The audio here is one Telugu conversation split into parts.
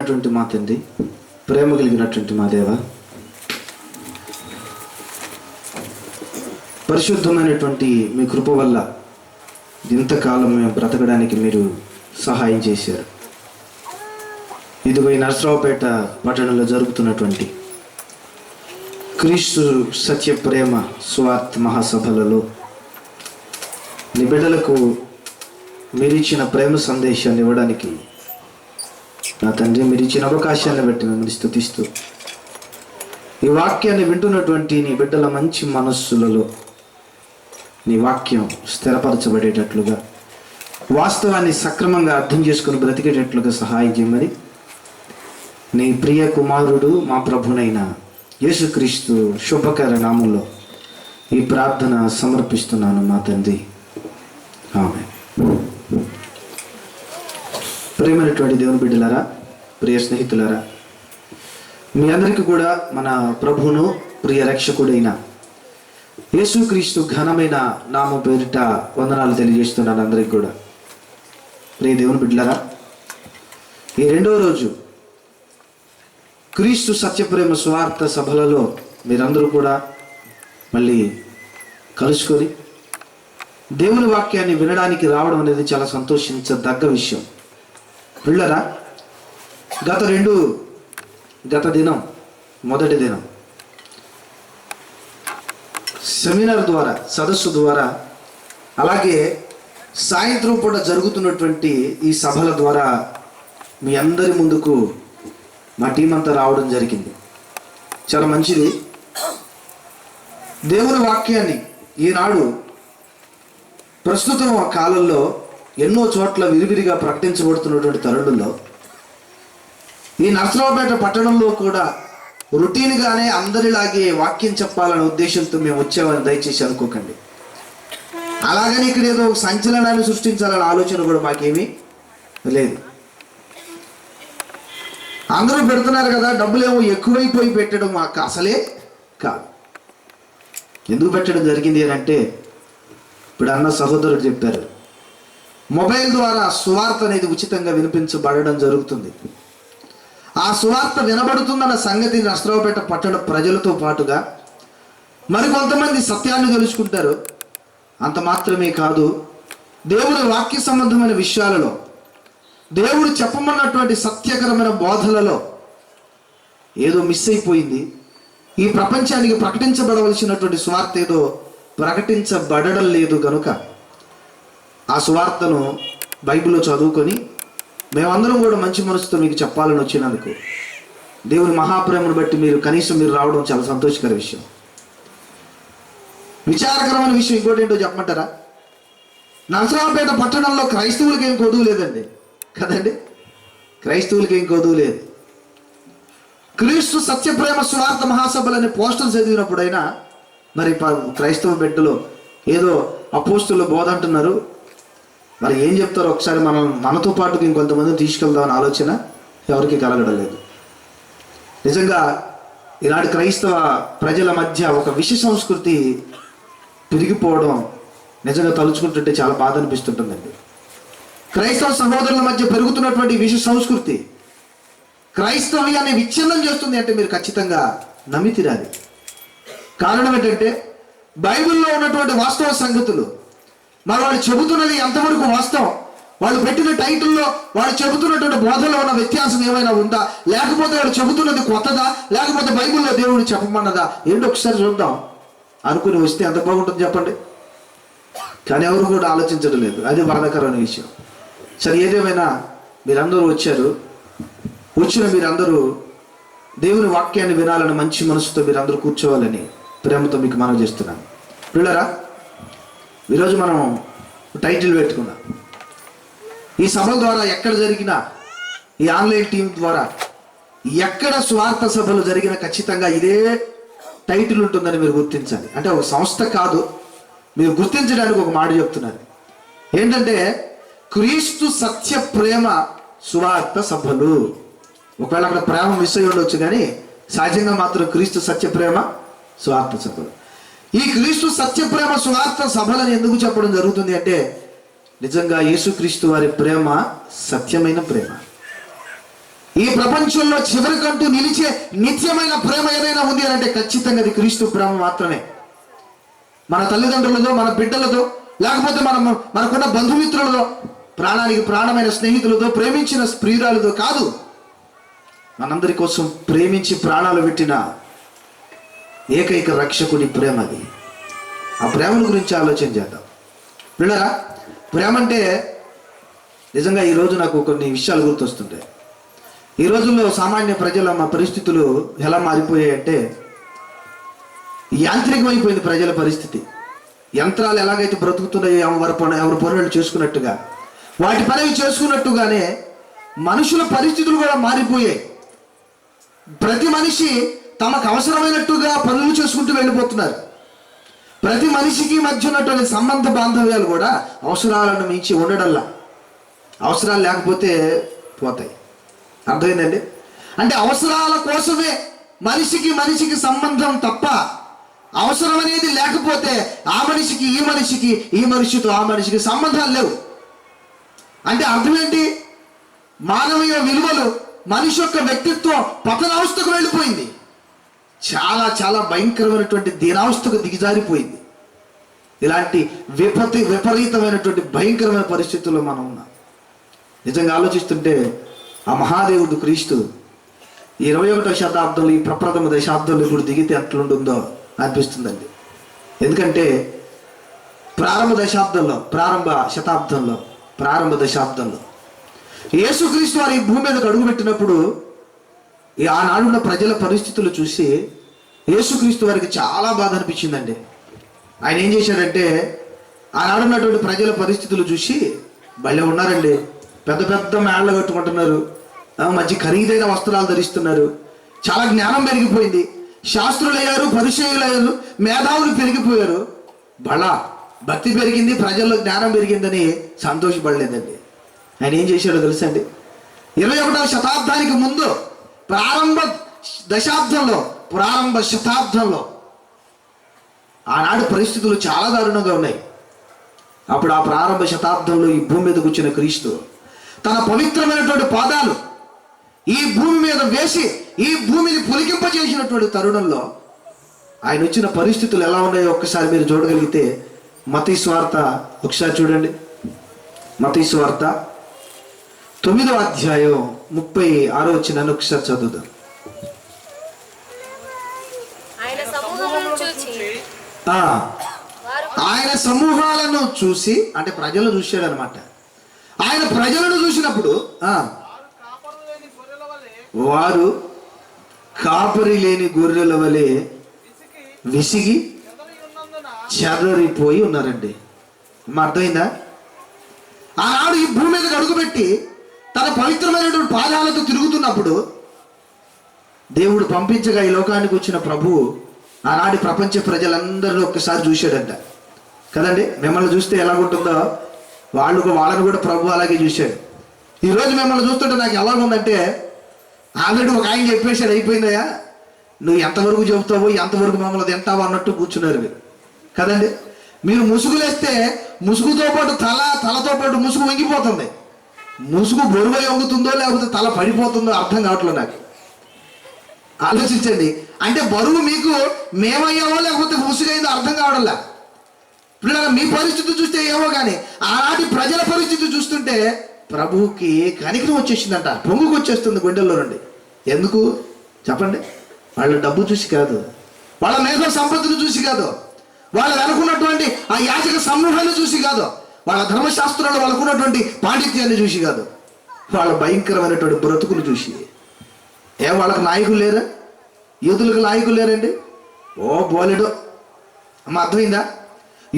ఉన్నటువంటి మా తండ్రి, ప్రేమ కలిగినటువంటి మా దేవ, పరిశుద్ధమైనటువంటి మీ కృప వల్ల ఇంతకాలం మేము బ్రతకడానికి మీరు సహాయం చేశారు. ఇదిగో ఈ నరసరావుపేట పట్టణంలో జరుగుతున్నటువంటి క్రీస్తు సత్య ప్రేమ సువార్త మహాసభలలో నీ బిడ్డలకు మీరిచ్చిన ప్రేమ సందేశాన్ని ఇవ్వడానికి నా తండ్రి మీరిచ్చిన అవకాశాన్ని బట్టి మిమ్మల్ని స్తుతిస్తూ, ఈ వాక్యాన్ని వింటున్నటువంటి నీ బిడ్డల మంచి మనస్సులలో నీ వాక్యం స్థిరపరచబడేటట్లుగా, వాస్తవాన్ని సక్రమంగా అర్థం చేసుకుని బ్రతికేటట్లుగా సహాయం చేయమని నీ ప్రియ కుమారుడు మా ప్రభునైన యేసుక్రీస్తు శుభకర నామంలో ఈ ప్రార్థన సమర్పిస్తున్నాను మా తండ్రి, ఆమేన్. ప్రియమైనటువంటి దేవుని బిడ్డలారా, ప్రియ స్నేహితులారా, మీ అందరికీ కూడా మన ప్రభువును ప్రియ రక్షకుడైన యేసుక్రీస్తు ఘనమైన నామం పేరిట వందనాలు తెలియజేస్తున్నాను అందరికీ కూడా. ప్రియ దేవుని బిడ్డలారా, ఈ రెండవ రోజు క్రీస్తు సత్యప్రేమ సువార్త సభలలో మీరందరూ కూడా మళ్ళీ కలుసుకొని దేవుని వాక్యాన్ని వినడానికి రావడం అనేది చాలా సంతోషించదగ్గ విషయం. పిల్లరా, గత దినం మొదటి దినం సెమినార్ ద్వారా, సదస్సు ద్వారా, అలాగే సాయంత్రం పూట జరుగుతున్నటువంటి ఈ సభల ద్వారా మీ అందరి ముందుకు మా టీం అంతా రావడం జరిగింది. చాలా మంచిది. దేవుని వాక్యాన్ని ఈనాడు ప్రస్తుతం ఆ కాలంలో ఎన్నో చోట్ల విరివిరిగా ప్రకటించబడుతున్నటువంటి తరుణంలో ఈ నరసరావుపేట పట్టణంలో కూడా రొటీన్గానే అందరిలాగే వాక్యం చెప్పాలనే ఉద్దేశంతో మేము వచ్చామని దయచేసి అనుకోకండి. అలాగని ఇక్కడ ఏదో ఒక సంచలనాన్ని సృష్టించాలనే ఆలోచన కూడా మాకేమీ లేదు. అందరూ పెడుతున్నారు కదా, డబ్బులేమో ఎక్కువైపోయి పెట్టడం మాకు అసలే కాదు. ఎందుకు పెట్టడం జరిగింది అని అంటే, ఇప్పుడు అన్న సహోదరుడు చెప్పారు, మొబైల్ ద్వారా సువార్త అనేది ఉచితంగా వినిపించబడడం జరుగుతుంది. ఆ సువార్త వినబడుతుందన్న సంగతి నరసరావుపేట పట్టణ ప్రజలతో పాటుగా మరికొంతమంది సత్యాన్ని తెలుసుకుంటారు. అంత మాత్రమే కాదు, దేవుని వాక్య సంబంధమైన విషయాలలో, దేవుడు చెప్పమన్నటువంటి సత్యకరమైన బోధలలో ఏదో మిస్ అయిపోయింది, ఈ ప్రపంచానికి ప్రకటించబడవలసినటువంటి సువార్త ఏదో ప్రకటించబడడం లేదు కనుక ఆ సువార్తను బైబిల్లో చదువుకొని మేమందరం కూడా మంచి మనసుతో మీకు చెప్పాలని వచ్చినందుకు దేవుని మహాప్రేమను బట్టి కనీసం మీరు రావడం చాలా సంతోషకర విషయం. విచారకరమైన విషయం ఇంకోటి ఏంటో చెప్పమంటారా? నరసరావుపేట పట్టణంలో క్రైస్తవులకి ఏం కొదువు లేదండి, కదండి? క్రైస్తవులకి ఏం కొదువు లేదు. క్రీస్తు సత్యప్రేమ సువార్త మహాసభలని పోస్టర్ చదివినప్పుడైనా మరి క్రైస్తవ బిడ్డలు ఏదో అపోస్తుల బోధ అంటున్నారు, మరి ఏం చెప్తారో ఒకసారి మనతో పాటు ఇంకొంతమందిని తీసుకెళ్దామని ఆలోచన ఎవరికి కలగడం లేదు. నిజంగా ఈనాడు క్రైస్తవ ప్రజల మధ్య ఒక విష సంస్కృతి పెరిగిపోవడం నిజంగా తలుచుకుంటుంటే చాలా బాధ అనిపిస్తుంటుందండి. క్రైస్తవ సహోదరుల మధ్య పెరుగుతున్నటువంటి విష సంస్కృతి క్రైస్తవ్యాన్ని విచ్ఛిన్నం చేస్తుంది అంటే మీరు ఖచ్చితంగా నమ్మితిరాలి. కారణం ఏంటంటే బైబిల్లో ఉన్నటువంటి వాస్తవ సంగతులు మరి వాళ్ళు చెబుతున్నది ఎంతవరకు వాస్తవం, వాళ్ళు పెట్టిన టైటిల్లో వాళ్ళు చెబుతున్నటువంటి బోధలో ఉన్న వ్యత్యాసం ఏమైనా ఉందా, లేకపోతే వాళ్ళు చెబుతున్నది కొత్తదా, లేకపోతే బైబిల్లో దేవుడు చెప్పమన్నదా, ఏంటో ఒకసారి చూద్దాం అనుకుని వస్తే ఎంత బాగుంటుంది చెప్పండి. కానీ ఎవరు కూడా ఆలోచించడం లేదు. అది బాధాకరమైన విషయం. సరే, ఏదేమైనా మీరందరూ వచ్చిన మీరందరూ దేవుని వాక్యాన్ని వినాలని మంచి మనసుతో మీరందరూ కూర్చోవాలని ప్రేమతో మీకు మనవి చేస్తున్నాను. పిల్లరా, ఈరోజు మనం టైటిల్ పెట్టుకున్నాం, ఈ సభల ద్వారా ఎక్కడ జరిగినా, ఈ ఆన్లైన్ టీం ద్వారా ఎక్కడ స్వార్థ సభలు జరిగినా ఖచ్చితంగా ఇదే టైటిల్ ఉంటుందని మీరు గుర్తించాలి. అంటే ఒక సంస్థ కాదు, మీరు గుర్తించడానికి ఒక మాట చెప్తున్నారు. ఏంటంటే క్రీస్తు సత్య ప్రేమ సువార్త సభలు. ఒకవేళ అక్కడ ప్రేమ మిస్ అయి ఉండొచ్చు, కానీ సహజంగా మాత్రం క్రీస్తు సత్య ప్రేమ సువార్త సభలు. ఈ క్రీస్తు సత్య ప్రేమ సువార్త సభలని ఎందుకు చెప్పడం జరుగుతుంది అంటే, నిజంగా యేసుక్రీస్తు వారి ప్రేమ సత్యమైన ప్రేమ. ఈ ప్రపంచంలో చివరికంటూ నిలిచే నిత్యమైన ప్రేమ ఏదైనా ఉంది అని అంటే ఖచ్చితంగా అది క్రీస్తు ప్రేమ మాత్రమే. మన తల్లిదండ్రులతో, మన బిడ్డలతో, లేకపోతే మనకున్న బంధుమిత్రులతో, ప్రాణానికి ప్రాణమైన స్నేహితులతో, ప్రేమించిన ప్రియురాలతో కాదు. మనందరి కోసం ప్రేమించి ప్రాణాలు పెట్టిన ఏకైక రక్షకుడి ప్రేమ అది. ఆ ప్రేమను గురించి ఆలోచన చేద్దాం. విన్నారా? ప్రేమ అంటే నిజంగా ఈరోజు నాకు కొన్ని విషయాలు గుర్తొస్తుంటాయి. ఈ రోజుల్లో సామాన్య ప్రజల మా పరిస్థితులు ఎలా మారిపోయాయంటే, యాంత్రికమైపోయింది ప్రజల పరిస్థితి. యంత్రాలు ఎలాగైతే బ్రతుకుతున్నాయో ఎవరి పనులు చేసుకున్నట్టుగా, వాటి పనులు చేసుకున్నట్టుగానే మనుషుల పరిస్థితులు కూడా మారిపోయాయి. ప్రతి మనిషి తమకు అవసరమైనట్టుగా పనులు చేసుకుంటూ వెళ్ళిపోతున్నారు. ప్రతి మనిషికి మధ్య ఉన్నటువంటి సంబంధ బాంధవ్యాలు కూడా అవసరాలను మించి ఉండడంలా. అవసరాలు లేకపోతే పోతాయి. అర్థమైందండి? అంటే అవసరాల కోసమే మనిషికి సంబంధం తప్ప, అవసరం అనేది లేకపోతే ఆ మనిషికి ఈ మనిషికి, ఈ మనిషితో ఆ మనిషికి సంబంధాలు లేవు. అంటే అర్థం ఏంటి? మానవీయ విలువలు, మనిషి యొక్క వ్యక్తిత్వం పతనావస్థకు వెళ్ళిపోయింది. చాలా చాలా భయంకరమైనటువంటి దీనావస్థకు దిగజారిపోయింది. ఇలాంటి విపరీతమైనటువంటి భయంకరమైన పరిస్థితుల్లో మనం ఉన్నాం. నిజంగా ఆలోచిస్తుంటే ఆ మహాదేవుడు క్రీస్తు 21వ శతాబ్దంలో, ఈ ప్రప్రథమ దశాబ్దంలో ఇప్పుడు దిగితే ఎట్లుంటుందో అనిపిస్తుందండి. ఎందుకంటే ప్రారంభ దశాబ్దంలో యేసుక్రీస్తు వారు ఈ భూమి మీదకి అడుగుపెట్టినప్పుడు ఆనాడున్న ప్రజల పరిస్థితులు చూసి యేసుక్రీస్తు వారికి చాలా బాధ అనిపించిందండి. ఆయన ఏం చేశాడంటే, ఆనాడున్నటువంటి ప్రజల పరిస్థితులు చూసి, భలే ఉన్నారండి, పెద్ద పెద్ద మేళ్ళ కట్టుకుంటున్నారు, మంచి ఖరీదైన వస్త్రాలు ధరిస్తున్నారు, చాలా జ్ఞానం పెరిగిపోయింది, శాస్త్రులయ్యారు, పరిచయులయ్యారు, మేధావులు పెరిగిపోయారు, బలా భక్తి పెరిగింది, ప్రజల్లో జ్ఞానం పెరిగిందని సంతోషపడలేదండి. ఆయన ఏం చేశాడో తెలుసా అండి? 21వ శతాబ్దానికి ముందు ప్రారంభ శతాబ్దంలో ఆనాడు పరిస్థితులు చాలా దారుణంగా ఉన్నాయి. అప్పుడు ఆ ప్రారంభ శతాబ్దంలో ఈ భూమి మీదకి వచ్చిన క్రీస్తు తన పవిత్రమైనటువంటి పాదాలు ఈ భూమి మీద వేసి ఈ భూమిని పులికింపజేసినటువంటి తరుణంలో ఆయన వచ్చిన పరిస్థితులు ఎలా ఉన్నాయో ఒక్కసారి మీరు చూడగలిగితే, మత్తయి సువార్త ఒకసారి చూడండి. మత్తయి సువార్త 9వ అధ్యాయం 36వ వచనాన్ని ఒకసారి చదువుదాం. ఆయన సమూహాలను చూసి, అంటే ప్రజలను చూశాడు అనమాట. ఆయన ప్రజలను చూసినప్పుడు వారు కాపరి లేని గొర్రెల వలె విసిగి చెదరిపోయి ఉన్నారండి. అర్థమైందా? ఆనాడు ఈ భూమి మీదకి అడుగుపెట్టి తన పవిత్రమైనటువంటి పాదాలతో తిరుగుతున్నప్పుడు దేవుడు పంపించగా ఈ లోకానికి వచ్చిన ప్రభువు ఆనాటి ప్రపంచ ప్రజలందరూ ఒక్కసారి చూశాడంట కదండి. మిమ్మల్ని చూస్తే ఎలాగుంటుందో వాళ్ళను కూడా ప్రభు అలాగే చూశాడు. ఈరోజు మిమ్మల్ని చూస్తుంటే నాకు ఎలాగుందంటే, ఆల్రెడీ ఒక ఆయన చెప్పేశాడు, అయిపోయిందయ్యా, నువ్వు ఎంతవరకు చెబుతావో ఎంతవరకు మమ్మల్ని తింటావో అన్నట్టు కూర్చున్నారు మీరు కదండి. మీరు ముసుగులేస్తే ముసుగుతో పాటు తలతో పాటు ముసుగు వంగిపోతుంది. ముసుగు బొరువై వంగుతుందో లేకపోతే తల పడిపోతుందో అర్థం కావట్లేదు నాకు. ఆలోచించండి. అంటే బరువు మీకు మేమయ్యావో లేకపోతే ముసుగైందో అర్థం కావడంలా. ఇప్పుడు మీ పరిస్థితి చూస్తే ఏమో కానీ ఆనాటి ప్రజల పరిస్థితి చూస్తుంటే ప్రభువుకి కనికరం వచ్చేసిందంట, పొంగుకు వచ్చేస్తుంది గుండెల్లో నుండి. ఎందుకు చెప్పండి? వాళ్ళ డబ్బు చూసి కాదు, వాళ్ళ మేధో సంపత్తులు చూసి కాదు, వాళ్ళు అనుకున్నటువంటి ఆ యాజక సమూహాన్ని చూసి కాదు, వాళ్ళ ధర్మశాస్త్రంలో వాళ్ళకున్నటువంటి పాండిత్యాన్ని చూసి కాదు, వాళ్ళ భయంకరమైనటువంటి బ్రతుకులు చూసి. వాళ్ళకి నాయకులు లేరా? యూదులకు నాయకులు లేరండి? ఓ బోలెడు. అర్థమైందా?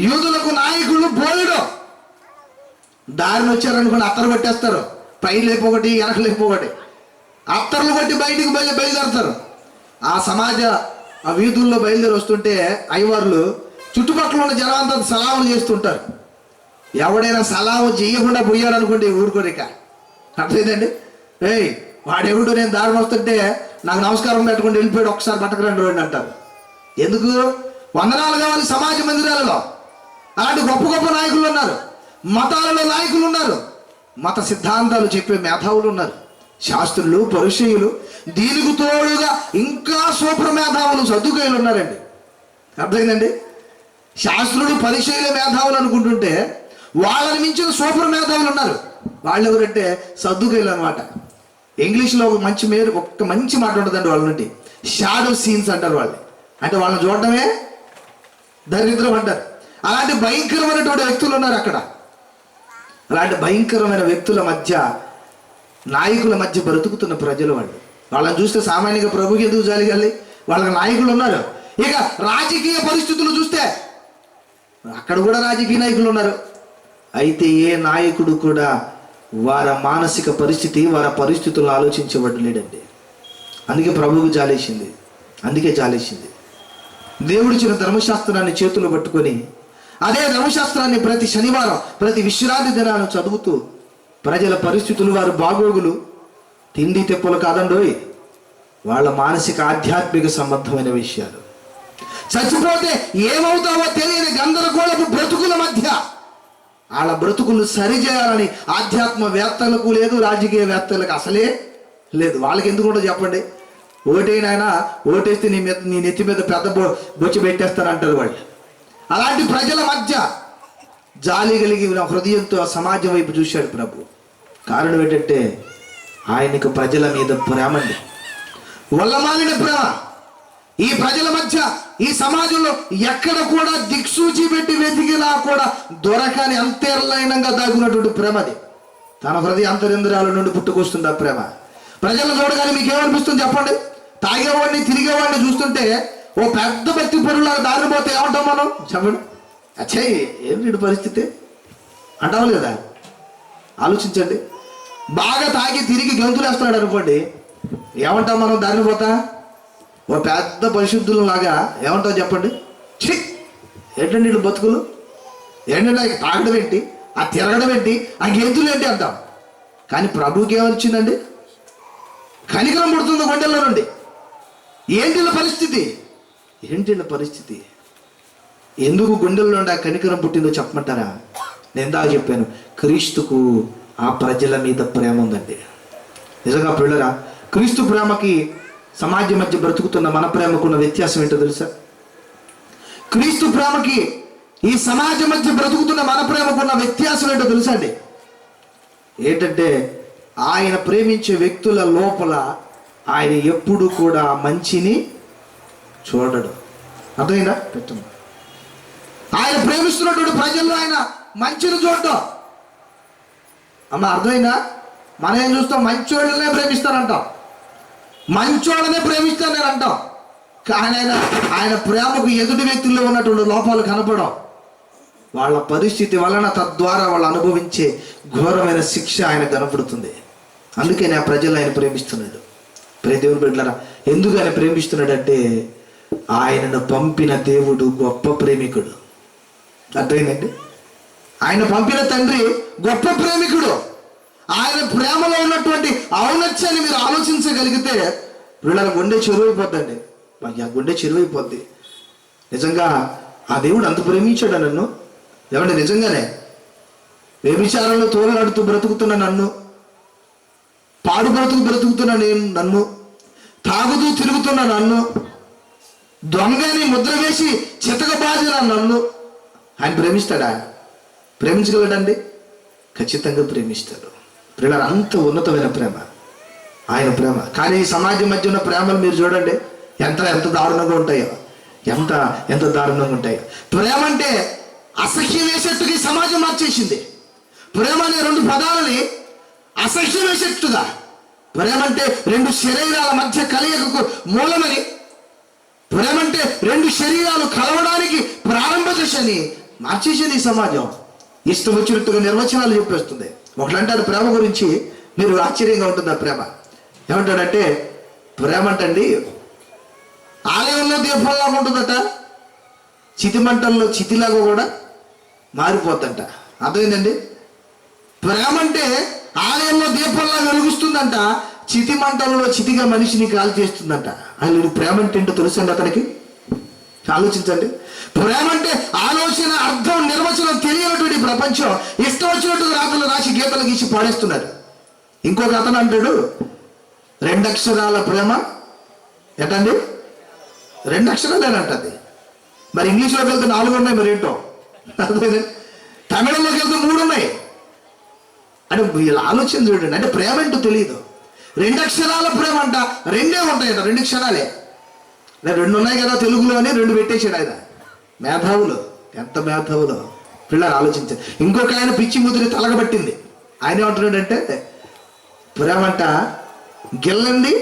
యూదులకు నాయకులు బోలెడు. దారిని వచ్చారనుకుని అత్తరు కొట్టేస్తారు, పైన లేపొకటి వెనక లేపొకటి, అత్తర్లు కొట్టి బయటికి బయలుదేరుతారు. ఆ వీధుల్లో బయలుదేరి వస్తుంటే అయ్యవార్లు చుట్టుపక్కల ఉన్న జనాంతా సలాములు చేస్తుంటారు. ఎవడైనా సలాము చేయకుండా పోయాడు అనుకోండి ఊరుకోరిక. అర్థమైందండి? వాడెవడు నేను దారిని వస్తుంటే నాకు నమస్కారం పెట్టుకుంటూ వెళ్ళిపోయాడు, ఒకసారి పట్టకరండి రోడ్డు అంటారు. ఎందుకు? వందనాలు కావాలి సమాజ మందిరాలలో. అలాంటి గొప్ప గొప్ప నాయకులు ఉన్నారు, మతాలలో నాయకులు ఉన్నారు, మత సిద్ధాంతాలు చెప్పే మేధావులు ఉన్నారు, శాస్త్రులు, పరిసయ్యులు, దీనికి తోడుగా ఇంకా సూపర్ మేధావులు సద్దుకయ్యులు ఉన్నారండి. అర్థమైందండి? శాస్త్రులు, పరిసయ్యుల మేధావులు అనుకుంటుంటే వాళ్ళని మించిన సూపర్ మేధావులు ఉన్నారు. వాళ్ళు ఎవరంటే సద్దుకయ్యులు అనమాట. ఇంగ్లీష్లో ఒక మంచి మాట ఉంటుందండి వాళ్ళ నుండి, షాడో సీన్స్ అంటారు వాళ్ళు. అంటే వాళ్ళని చూడటమే దరిద్రం అంటారు. అలాంటి భయంకరమైనటువంటి వ్యక్తులు ఉన్నారు అక్కడ. అలాంటి భయంకరమైన వ్యక్తుల మధ్య, నాయకుల మధ్య బ్రతుకుతున్న ప్రజలు వాళ్ళు. వాళ్ళని చూస్తే సామాన్యంగా ప్రభుకి ఎందుకు జాలిగాలి, వాళ్ళకి నాయకులు ఉన్నారు. ఇక రాజకీయ పరిస్థితులు చూస్తే అక్కడ కూడా రాజకీయ నాయకులు ఉన్నారు. అయితే ఏ నాయకుడు కూడా వారి మానసిక పరిస్థితి, వారి పరిస్థితులను ఆలోచించబడలేడండి. అందుకే ప్రభువుకు జాలేసింది. దేవుడిచ్చిన ధర్మశాస్త్రాన్ని చేతులు పట్టుకొని అదే ధర్మశాస్త్రాన్ని ప్రతి శనివారం, ప్రతి విశ్రాంతి దినాలను చదువుతూ ప్రజల పరిస్థితులు, వారి బాగోగులు తిండి తెప్పలు కాదండోయ్, వాళ్ళ మానసిక ఆధ్యాత్మిక సంబంధమైన విషయాలు, చచ్చిపోతే ఏమవుతావో తెలియని గందరగోళపు బ్రతుకుల మధ్య వాళ్ళ బ్రతుకులు సరిచేయాలని ఆధ్యాత్మవేత్తలకు లేదు, రాజకీయవేత్తలకు అసలే లేదు. వాళ్ళకి ఎందుకు కూడా చెప్పండి, ఓటైనా ఓటేస్తే నీ నెత్తి మీద పెద్ద బొచ్చి పెట్టేస్తారంటారు వాళ్ళు. అలాంటి ప్రజల మధ్య జాలి కలిగిన హృదయంతో ఆ సమాజం వైపు చూశాడు ప్రభు. కారణం ఏంటంటే ఆయనకు ప్రజల మీద ప్రేమ అండి, వల్లమాలిన ప్రేమ. ఈ ప్రజల మధ్య, ఈ సమాజంలో ఎక్కడ కూడా దిక్సూచి పెట్టి వెతికినా కూడా దొరకని అంతర్లీనంగా దాగున్నటువంటి ప్రేమ అది. తన హృదయ అంతరింద్రియాల నుండి పుట్టుకొస్తుంది ఆ ప్రేమ. ప్రజలను చూడగానే మీకు ఏమనిపిస్తుంది చెప్పండి? తాగేవాడిని, తిరిగేవాడిని చూస్తుంటే ఓ పెద్ద భక్తి పరులాగా దారిని పోతే ఏమంటాం మనం? చెప్పండి, అచ్చే ఏం వీడి పరిస్థితి అంటావు లేదా? ఆలోచించండి. బాగా తాగి తిరిగి గంతులు వేస్తున్నాడు అనుకోండి, ఏమంటాం మనం దారిని పోతా? ఓ పెద్ద పరిశుద్ధులలాగా ఏమంటావు చెప్పండి? ఛీ, ఏంటండి వీళ్ళు బతుకులు, ఏంటంటే తాగడం ఏంటి, ఆ తిరగడం ఏంటి, ఆ గెంతులు ఏంటి అంటాం. కానీ ప్రభువుకి ఏమొచ్చిందండి? కనికరం పుడుతుంది గుండెల్లో నుండి. ఏంటిళ్ళ పరిస్థితి? ఎందుకు గుండెల్లో నుండి ఆ కనికరం పుట్టిందో చెప్పమంటారా? నేను ఇందాక చెప్పాను, క్రీస్తుకు ఆ ప్రజల మీద ప్రేమ ఉందండి. నిజంగా పిల్లరా, క్రీస్తు ప్రేమకి సమాజం మధ్య బ్రతుకుతున్న మన ప్రేమకున్న వ్యత్యాసం ఏంటో తెలుసా? క్రీస్తు ప్రేమకి ఈ సమాజం మధ్య బ్రతుకుతున్న మన ప్రేమకున్న వ్యత్యాసం ఏంటో తెలుసా అండి? ఏంటంటే ఆయన ప్రేమించే వ్యక్తుల లోపల ఆయన ఎప్పుడు కూడా మంచిని చూడడు. అర్థమైందా? పెట్టండి. ఆయన ప్రేమిస్తున్నటువంటి ప్రజల్లో ఆయన మంచిని చూడటం. అమ్మ అర్థమైందా? మనం ఏం చూస్తాం? మంచోళ్ళనే ప్రేమిస్తానంటాం, మంచోళ్ళనే ప్రేమిస్తాను నేను అంటాం. కానీ ఆయన ప్రేమకు ఎదుటి వ్యక్తుల్లో ఉన్నటువంటి లోపాలు కనపడం, వాళ్ళ పరిస్థితి వలన తద్వారా వాళ్ళు అనుభవించే ఘోరమైన శిక్ష ఆయన కనపడుతుంది. అందుకే నా ప్రజలు ఆయన ప్రేమిస్తున్నాడు. దేవుని బిడ్డలారా, ఎందుకు ఆయన ప్రేమిస్తున్నాడంటే ఆయనను పంపిన దేవుడు గొప్ప ప్రేమికుడు. అర్థమైందండి? ఆయన పంపిన తండ్రి గొప్ప ప్రేమికుడు. ఆయన ప్రేమలో ఉన్నటువంటి ఔన్నత్యాన్ని మీరు ఆలోచించగలిగితే వీళ్ళ గుండె చెరువైపోద్దండి. గుండె చెరువైపోద్ది. నిజంగా ఆ దేవుడు అంత ప్రేమించాడు నన్ను. ఏమంటే నిజంగానే వ్యభిచారంలో తోలనాడుతూ బ్రతుకుతున్న నన్ను, పాడు బ్రతుకుతున్న నన్ను, తాగుతూ తిరుగుతున్న నన్ను, దొంగని ముద్ర వేసి చితకబాదిన నన్ను ఆయన ప్రేమిస్తాడా? ప్రేమించగలడండి? ఖచ్చితంగా ప్రేమిస్తాడు. ప్రేమ అంత ఉన్నతమైన ప్రేమ ఆయన ప్రేమ. కానీ ఈ సమాజం మధ్య ఉన్న ప్రేమలు మీరు చూడండి, ఎంత దారుణంగా ఉంటాయో, ఎంత దారుణంగా ఉంటాయో. ప్రేమ అంటే అసహ్యం వేసేట్టుగా ఈ సమాజం మార్చేసింది. ప్రేమ అనే 2 పదాలని అసహ్యం వేసేట్టుగా, ప్రేమ అంటే 2 శరీరాల మధ్య కలయికకు మూలమని, ప్రేమ అంటే 2 శరీరాలు కలవడానికి ప్రారంభ దశని మార్చేసింది ఈ సమాజం. ఇష్టం వచ్చినట్టుగా నిర్వచనాలు చెప్పేస్తుంది. ఒకటంటారు ప్రేమ గురించి, మీరు ఆశ్చర్యంగా ఉంటుంది ఆ ప్రేమ. ఏమంటాడంటే ప్రేమ అంటండి ఆలయంలో దీపంలాగా ఉంటుందట, చితిమంటల్లో చితిలాగా కూడా మారిపోతుందంట. అర్థమైందండి? ప్రేమ అంటే ఆలయంలో దీపంలా వెలుగుస్తుందంట, చితి మంటల్లో చితిగా మనిషిని కాల్ చేస్తుందంట. ఆయన ప్రేమ అంటే ఏంటో తెలుసండి అతనికి? ఆలోచించండి. ప్రేమ అంటే ఆలోచన, అర్థం, నిర్వచనం తెలియనటువంటి ప్రపంచం ఇష్టం వచ్చినట్టు రాతలు రాసి గీతలు గీసి పాడేస్తున్నారు. ఇంకొక అతను అంటాడు, 2 అక్షరాల ప్రేమ ఏంటండి? 2 అక్షరాలేనంటది. మరి ఇంగ్లీష్లోకి వెళ్తే 4 ఉన్నాయి, మరి ఏంటో అర్థమైంది. తమిళంలోకి వెళ్తే 3 ఉన్నాయి. అంటే వీళ్ళ ఆలోచన చూడండి. అంటే ప్రేమ ఏంటో తెలియదు. 2 అక్షరాల ప్రేమ అంట, 2 ఉంటాయంట, 2 క్షణాలే. 2 ఉన్నాయి కదా తెలుగులో అని 2 పెట్టేశాడు ఆయన. మేధావులు, ఎంత మేధావులు పిల్లలు ఆలోచించారు. ఇంకొక ఆయన పిచ్చి ముదిరి తలగబట్టింది. ఆయన ఏమంటున్నాడంటే ప్రేమ అంట గిల్లండి,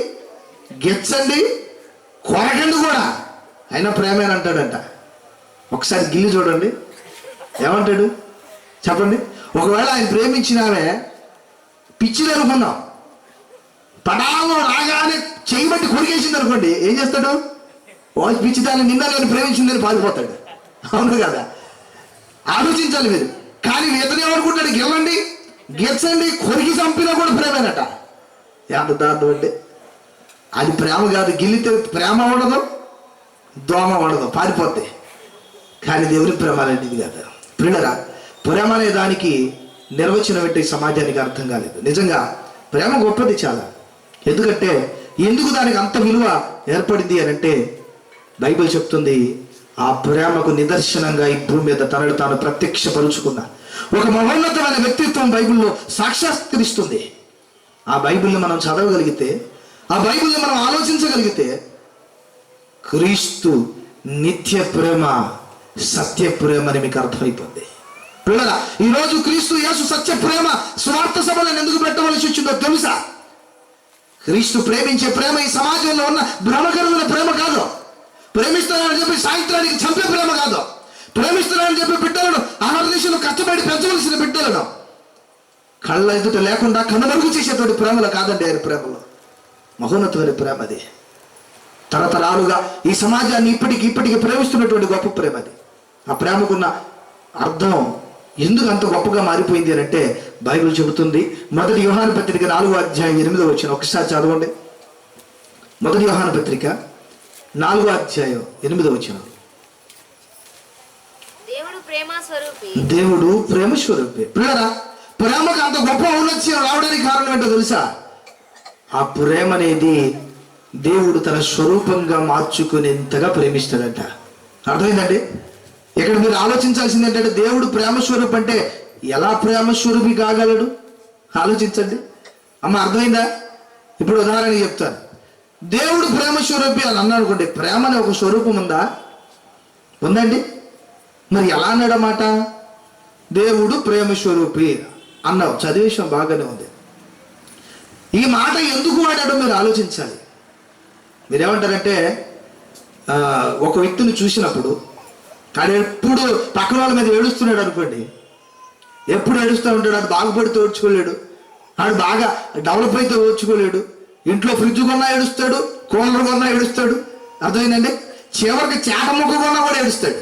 గెచ్చండి, కొరకండి కూడా అయినా ప్రేమేనంటాడంట. ఒకసారి గిల్లి చూడండి ఏమంటాడు చెప్పండి. ఒకవేళ ఆయన ప్రేమించినావే పిచ్చిది అనుకున్నాం, పడాలో రాగానే చేయబట్టి కొరికేసింది అనుకోండి, ఏం చేస్తాడు? పిచ్చిదాన్ని నిన్న నేను ప్రేమించిందని పారిపోతాడు. అవును కదా? ఆలోచించాలి మీరు. కానీ ఇతను ఏమనుకుంటాడు? గెల్లండి, గెచ్చండి, కొరికి చంపినా కూడా ప్రేమేనట. ఎంత దారుణం అంటే అది ప్రేమ కాదు. గిల్లితే ప్రేమ ఉండదు, దోమ ఉండదు, పారిపోతే. కానీ దేవుని ప్రేమ అనేది కాదు. ప్రియులరా, ప్రేమ అనే దానికి నిర్వచనం పెట్టి సమాజానికి అర్థం కాలేదు. నిజంగా ప్రేమ గొప్పది చాలా. ఎందుకంటే ఎందుకు దానికి అంత విలువ ఏర్పడింది అని అంటే బైబిల్ చెప్తుంది, ఆ ప్రేమకు నిదర్శనంగా ఈ భూమి మీద తనను తాను ప్రత్యక్షపరుచుకున్న ఒక మహోన్నతమైన వ్యక్తిత్వం బైబిల్లో సాక్షాత్కరిస్తుంది. ఆ బైబిల్ని మనం చదవగలిగితే, ఆ బైబిల్ని మనం ఆలోచించగలిగితే క్రీస్తు నిత్య ప్రేమ, సత్య ప్రేమ అని మీకు అర్థమైపోతుంది. పిల్లల, ఈరోజు క్రీస్తు యేసు సత్య ప్రేమ స్వార్థ సభలను ఎందుకు పెట్టవలసి వచ్చిందో తెలుసా? క్రీస్తు ప్రేమించే ప్రేమ ఈ సమాజంలో ఉన్న భ్రమకరమైన ప్రేమ కాదు. ప్రేమిస్తున్నానని చెప్పి సాయంత్రానికి చంపే ప్రేమ కాదు. ప్రేమిస్తున్నానని చెప్పి బిడ్డలను ఆహారదేశంలో కష్టపడి పెంచవలసిన బిడ్డలను కళ్ళ ఎదుట లేకుండా కనుమరుగు చేసేటువంటి ప్రేమలో కాదండి ఆయన ప్రేమలో. మహోన్నతమైన ప్రేమ అది. తరతరాలుగా ఈ సమాజాన్ని ఇప్పటికి ప్రేమిస్తున్నటువంటి గొప్ప ప్రేమ అది. ఆ ప్రేమకున్న అర్థం ఎందుకు అంత గొప్పగా మారిపోయింది అని అంటే బైబిల్ చెబుతుంది. 1 యోహాను పత్రిక 4వ అధ్యాయం 8వ వచనం ఒకసారి చదవండి. 1 యోహాను పత్రిక 4వ అధ్యాయం 8వ వచనం. దేవుడు ప్రేమ స్వరూపి. పిల్లరా, ప్రేమకు అంత గొప్ప ఔన్నత్యం రావడానికి కారణం ఏంటో తెలుసా? ఆ ప్రేమ అనేది దేవుడు తన స్వరూపంగా మార్చుకునేంతగా ప్రేమిస్తాడంట. అర్థమైందండి? ఇక్కడ మీరు ఆలోచించాల్సింది ఏంటంటే దేవుడు ప్రేమ స్వరూపం అంటే ఎలా ప్రేమ స్వరూపి కాగలడు? ఆలోచించండి అమ్మ, అర్థమైందా? ఇప్పుడు ఉదాహరణ చెప్తాను. దేవుడు ప్రేమ స్వరూపి అని అన్నాడు అనుకోండి, ప్రేమ అనే ఒక స్వరూపం ఉందా? ఉందండి. మరి ఎలా అన్నాడన్నమాట? దేవుడు ప్రేమ స్వరూపి అన్నావు, చదివేశం బాగానే ఉంది. ఈ మాట ఎందుకు వాడాడో మీరు ఆలోచించాలి. మీరేమంటారంటే ఒక వ్యక్తిని చూసినప్పుడు కానీ ఎప్పుడు పక్కన వాళ్ళ మీద ఏడుస్తున్నాడు అనుకోండి, ఎప్పుడు ఏడుస్తూ ఉంటాడు. అది బాగుపడితే ఓడ్చుకోలేడు, ఆడు బాగా డెవలప్ అయితే ఓడ్చుకోలేడు. ఇంట్లో ఫ్రిడ్జ్ కొన్నా ఏడుస్తాడు, కూలర్ కొన్నా ఏడుస్తాడు. అర్థమైందండి? చివరికి చేట ముక్క కొన్నా కూడా ఏడుస్తాడు.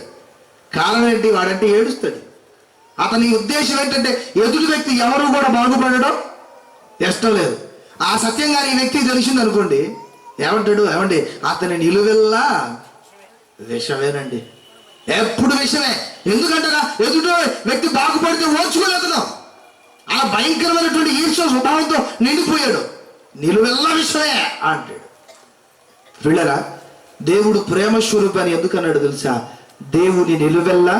కారణం ఏంటి? వాడంటే ఏడుస్తాడు. అతని ఉద్దేశం ఏంటంటే ఎదుటి వ్యక్తి ఎవరు కూడా బాగుపడడం ఇష్టం లేదు. ఆ సత్యంగా ఈ వ్యక్తికి తెలిసింది అనుకోండి, ఏమంటాడు? ఏమండి, అతని నిలువెల్లా విషమేనండి, ఎప్పుడు విషమే. ఎందుకంటారా? ఎదుటి వ్యక్తి బాగుపడితే ఓర్చుకోలేతున్నాం. అలా భయంకరమైనటువంటి ఈర్ష్య స్వభావంతో నిండిపోయాడు. నిలువెల్లా విషమే అంటాడు. పిల్లరా, దేవుడు ప్రేమ స్వరూపి అని ఎందుకు అన్నాడు తెలుసా? దేవుని నిలువెల్లా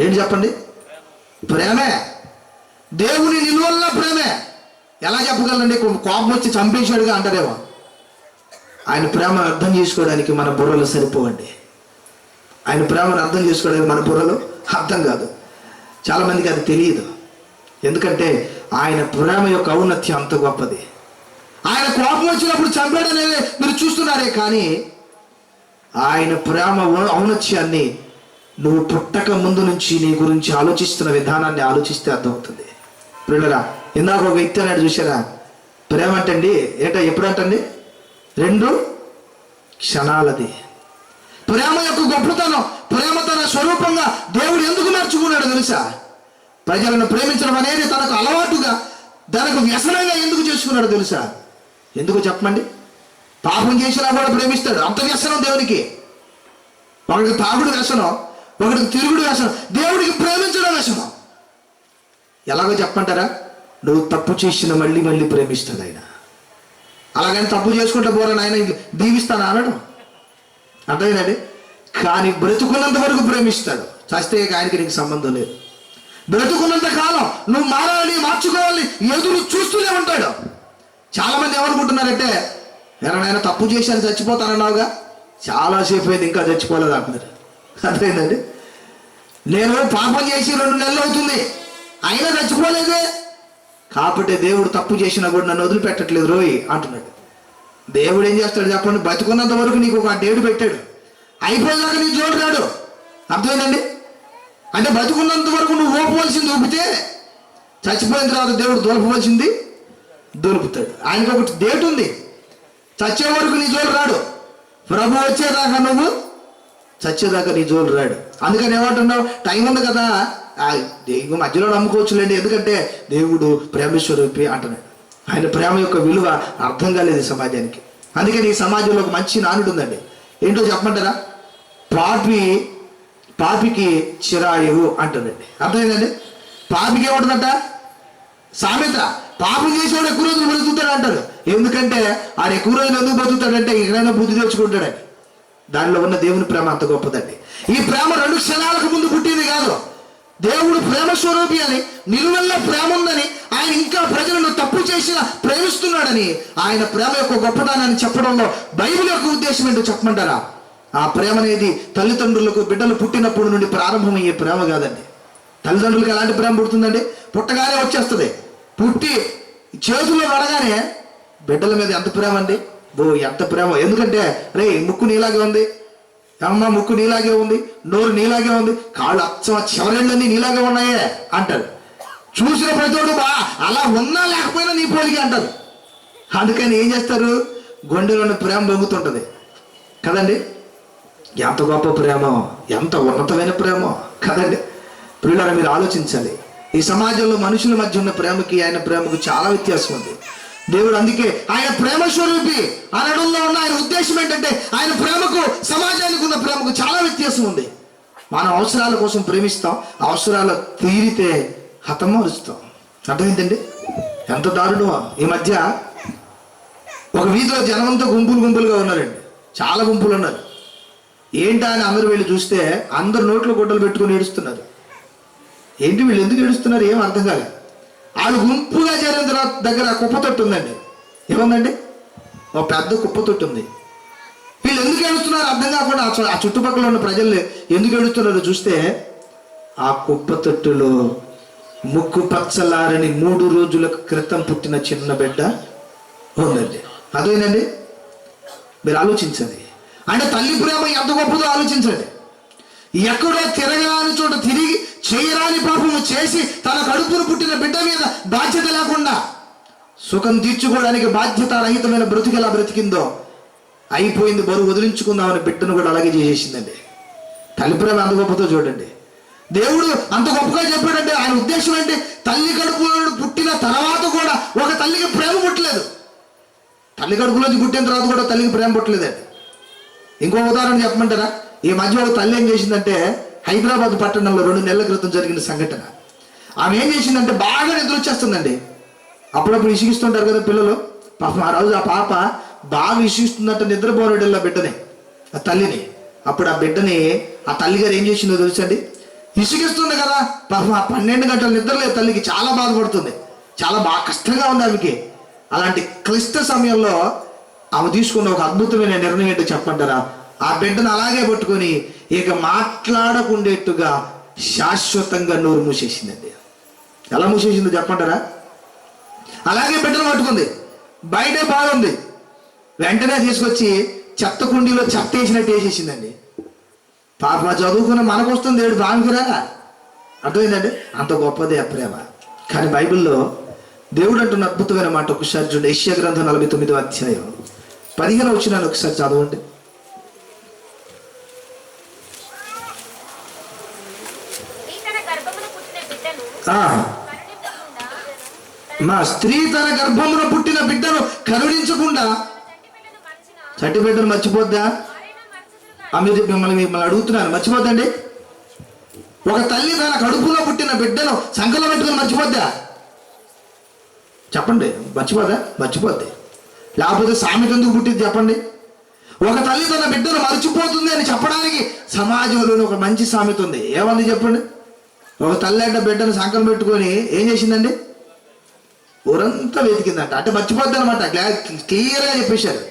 ఏంటి చెప్పండి? ప్రేమే. దేవుని నిలువెల్లా ప్రేమే. ఎలా చెప్పగలండి? కోపం వచ్చి చంపేశాడుగా అంటారేమో. ఆయన ప్రేమ అర్థం చేసుకోవడానికి మన బుర్రలు సరిపోవండి. ఆయన ప్రేమను అర్థం చేసుకోవడానికి మన బుర్రలు అర్థం కాదు. చాలా మందికి అది తెలియదు. ఎందుకంటే ఆయన ప్రేమ యొక్క ఔన్నత్యం అంత గొప్పది. ఆయన కోపం వచ్చినప్పుడు చంపాడనేది మీరు చూస్తున్నారే, కానీ ఆయన ప్రేమ ఔన్నత్యాన్ని నువ్వు పుట్టక ముందు నుంచి నీ గురించి ఆలోచిస్తున్న విధానాన్ని ఆలోచిస్తే అర్థమవుతుంది. పిల్లరా, ఇందాక ఒక వ్యక్తి అన్నాడు చూసారా, ప్రేమ అంటండి ఏంటో ఎప్పుడంటండి 2 క్షణాలది. ప్రేమ యొక్క గొప్పతనం, ప్రేమ తన స్వరూపంగా దేవుడు ఎందుకు మార్చుకున్నాడు తెలుసా? ప్రజలను ప్రేమించడం అనేది తనకు అలవాటుగా, తనకు వ్యసనంగా ఎందుకు చేసుకున్నాడు తెలుసా? ఎందుకు చెప్పండి? పాపం చేసినా కూడా ప్రేమిస్తాడు. అంత వ్యసనం దేవునికి. ఒకడికి తాగుడు వ్యసనం, ఒకడికి తిరుగుడు వ్యసనం, దేవుడికి ప్రేమించడం వ్యసనం. ఎలాగో చెప్పంటారా? నువ్వు తప్పు చేసిన మళ్ళీ మళ్ళీ ప్రేమిస్తాడు ఆయన. అలాగని తప్పు చేసుకుంటే పోరా నాయన దీవిస్తాను అనడం, అర్థమైందండి. కానీ బ్రతుకున్నంత వరకు ప్రేమిస్తాడు, చస్తే ఆయనకి నీకు సంబంధం లేదు. బ్రతుకున్నంత కాలం నువ్వు మారాలి, మార్చుకోవాలి, ఎదురు చూస్తూనే ఉంటాడు. చాలామంది ఏమనుకుంటున్నారంటే, ఎవరైనా తప్పు చేశాను చచ్చిపోతానన్నావుగా, చాలాసేపు అయింది ఇంకా చచ్చిపోలేదు అంటున్నారు, అర్థమైందండి. నేను పాపం చేసి 2 నెలలు అవుతుంది అయినా చచ్చిపోలేదే, కాబట్టి దేవుడు తప్పు చేసినా కూడా నన్ను వదిలిపెట్టట్లేదు రోయ్ అంటున్నాడు. దేవుడు ఏం చేస్తాడు చెప్పండి, బతుకున్నంత వరకు నీకు ఒక డేట్ పెట్టాడు, అయిపోయేదాకా నీ జోడు రాడు, అర్థమైందండి. అంటే బతుకున్నంత వరకు నువ్వు ఊపవలసింది ఊపితే, చచ్చిపోయిన తర్వాత దేవుడు దొరపవలసింది దొరుకుతాడు. ఆయనకు ఒకటి డేట్ ఉంది, చచ్చే వరకు నీ జోడు రాడు, ప్రభు వచ్చేదాకా నువ్వు చచ్చేదాకా నీ జోడు రాడు. అందుకని ఏమంటున్నావు, టైం ఉంది కదా దేవుడు మధ్యలో నమ్ముకోవచ్చులేండి, ఎందుకంటే దేవుడు ప్రేమేశ్వరూపి అంటున్నాడు. ఆయన ప్రేమ యొక్క విలువ అర్థం కాలేదు సమాజానికి. అందుకని ఈ సమాజంలో ఒక మంచి నానుడు ఉందండి, ఏంటో చెప్పమంటారా, పాపికి చిరాయువు అంటుందండి, అర్థమైందండి. పాపికి ఏమంటుందంట సామెత, పాపం చేసేవాడు ఎక్కువ రోజులు బతుకుతాడు అంటారు. ఎందుకంటే ఆడ ఎక్కువ రోజులు ఎందుకు బతుకుతాడంటే ఎక్కడైనా బుద్ధి తెచ్చుకుంటాడని. దానిలో ఉన్న దేవుని ప్రేమ అంత గొప్పదండి. ఈ ప్రేమ 2 క్షణాలకు ముందు పుట్టింది కాదు. దేవుడు ప్రేమ స్వరూపి అని, నిలువెల్ల ప్రేమ ఉందని, ఆయన ఇంకా ప్రజలను తప్పు చేసిన ప్రేమిస్తున్నాడని, ఆయన ప్రేమ యొక్క గొప్పదానాన్ని చెప్పడంలో బైబిల్ యొక్క ఉద్దేశం ఏంటో చెప్పమంటారా, ఆ ప్రేమ అనేది తల్లిదండ్రులకు బిడ్డలు పుట్టినప్పుడు నుండి ప్రారంభమయ్యే ప్రేమ కాదండి. తల్లిదండ్రులకు ఎలాంటి ప్రేమ పుడుతుందండి, పుట్టగానే వచ్చేస్తుంది, పుట్టి చేతుల్లో పడగానే బిడ్డల మీద ఎంత ప్రేమ అండి, ఎంత ప్రేమ. ఎందుకంటే రే ముక్కు నీలాగే ఉంది, అమ్మ ముక్కు నీలాగే ఉంది, నోరు నీలాగే ఉంది, కాళ్ళు అచ్చం చివరెళ్ళన్నీ నీలాగే ఉన్నాయే అంటారు. చూసిన ప్రతివాడు అలా ఉన్నా లేకపోయినా నీ పోలికి అంటారు. అందుకని ఏం చేస్తారు, గుండెలోని ప్రేమ పొంగుతుంటది కదండి. ఎంత గొప్ప ప్రేమ, ఎంత ఉన్నతమైన ప్రేమ కదండి. పిల్లలు మీరు ఆలోచించాలి, ఈ సమాజంలో మనుషుల మధ్య ఉన్న ప్రేమకి ఆయన ప్రేమకు చాలా వ్యత్యాసం ఉంది. దేవుడు అందుకే ఆయన ప్రేమ స్వరూపి అనడంలో ఉన్న ఆయన ఉద్దేశం ఏంటంటే, ఆయన ప్రేమకు సమాజానికి ఉన్న ప్రేమకు చాలా వ్యత్యాసం ఉంది. మనం అవసరాల కోసం ప్రేమిస్తాం, అవసరాలు తీరితే హతమారుస్తాం, అర్థమైందండి. ఎంత దారుణమో. ఈ మధ్య ఒక వీధిలో జనమంతా గుంపులుగా ఉన్నారండి, చాలా గుంపులు ఉన్నారు. ఏంటా అని అందరూ వెళ్ళి చూస్తే అందరు నోట్లో గుడ్డలు పెట్టుకుని ఏడుస్తున్నారు. ఏంటి వీళ్ళు ఎందుకు ఏడుస్తున్నారు ఏం అర్థం కాలేదు. వాళ్ళు గుంపుగా చేరిన తర్వాత దగ్గర కుప్పతొట్టు ఉందండి, ఏముందండి, ఒక పెద్ద కుప్పతొట్టు ఉంది. వీళ్ళు ఎందుకు ఏడుస్తున్నారు అర్థం కాకుండా ఆ చుట్టుపక్కల ఉన్న ప్రజలు ఎందుకు ఏడుస్తున్నారో చూస్తే, ఆ కుప్పతొట్టులో ముక్కు పచ్చలారని 3 రోజుల క్రితం పుట్టిన చిన్న బిడ్డ ఉందండి, అదేనండి. మీరు ఆలోచించండి, అంటే తల్లి ప్రేమ ఎంత గొప్పదో ఆలోచించండి. ఎక్కడో తిరగరాని చోట తిరిగి చేయరాని పాపము చేసి తన కడుపును పుట్టిన బిడ్డ మీద బాధ్యత లేకుండా సుఖం తీర్చుకోవడానికి బాధ్యత రహితమైన బ్రతుకు ఎలా బ్రతికిందో, అయిపోయింది బరువు వదిలించుకుందామని బిడ్డను కూడా అలాగే చేసేసిందండి. తల్లి ప్రేమ అంత గొప్పతో చూడండి. దేవుడు అంత గొప్పగా చెప్పాడంటే ఆయన ఉద్దేశం ఏంటి, తల్లి కడుపులో పుట్టిన తర్వాత కూడా ఒక తల్లికి ప్రేమ పుట్టలేదు, తల్లి కడుపులోంచి పుట్టిన తర్వాత కూడా తల్లికి ప్రేమ పుట్టలేదండి. ఇంకో ఉదాహరణ చెప్పమంటారా, ఈ మధ్య ఒక తల్లి ఏం చేసిందంటే, హైదరాబాద్ పట్టణంలో 2 నెలల క్రితం జరిగిన సంఘటన. ఆమె ఏం చేసిందంటే బాగా నిద్ర వచ్చేస్తుందండి. అప్పుడప్పుడు ఇసిగిస్తుంటారు కదా పిల్లలు, పాపం ఆ రోజు ఆ పాప బాగా ఇసిగిస్తుందంటే నిద్రపోరాడల్లా బిడ్డని, ఆ తల్లిని. అప్పుడు ఆ బిడ్డని ఆ తల్లిగారు ఏం చేసిందో తెలుసండి, ఇసిగిస్తుంది కదా పాపం, ఆ 12 గంటలు నిద్రలేదు తల్లికి, చాలా బాధపడుతుంది, చాలా బాగా కష్టంగా ఉంది ఆమెకి. అలాంటి క్లిష్ట సమయంలో ఆమె తీసుకున్న ఒక అద్భుతమైన నిర్ణయం ఏంటో చెప్పంటారా, ఆ బిడ్డను అలాగే పట్టుకొని ఇక మాట్లాడకుండేట్టుగా శాశ్వతంగా నోరు మూసేసిందండి. ఎలా మూసేసిందో చెప్పంటారా, అలాగే బిడ్డను పట్టుకుంది, బయటే బాగుంది, వెంటనే తీసుకొచ్చి చెత్త కుండీలో చెత్త వేసినట్టు వేసేసిందండి. పాప చదువుకున్న మనకు వస్తుంది ఏడు బాగురా, అర్థమైందండి. అంత గొప్పదే ఆ ప్రేమ. కానీ బైబిల్లో దేవుడు అంటున్న అద్భుతమైన మాట ఒకసారి చూడండి, యెషయా గ్రంథం 49వ అధ్యాయం 15వ వచనాన్ని ఒకసారి చదవండి. మా స్త్రీ తన గర్భమున పుట్టిన బిడ్డను కరుణించకుండా చట్టి బిడ్డను మర్చిపోద్దా? మిమ్మల్ని అడుగుతున్నాను, మర్చిపోద్దండి? ఒక తల్లి తన కడుపులో పుట్టిన బిడ్డను సంకలో పెట్టుకుని మర్చిపోద్దా? చెప్పండి, మర్చిపోద్దా? మర్చిపోద్ది. లేకపోతే సామెత ఎందుకు పుట్టింది చెప్పండి? ఒక తల్లి తన బిడ్డను మర్చిపోతుంది అని చెప్పడానికి సమాజంలోనే ఒక మంచి సామెత ఉంది. ఏమంది చెప్పండి? ఒక తల్లి అంటే బిడ్డను సంకలం పెట్టుకొని ఏం చేసిందండి? ఊరంతా వెతికిందంట. అంటే మర్చిపోద్ది అనమాట. క్లియర్గా చెప్పేశారు.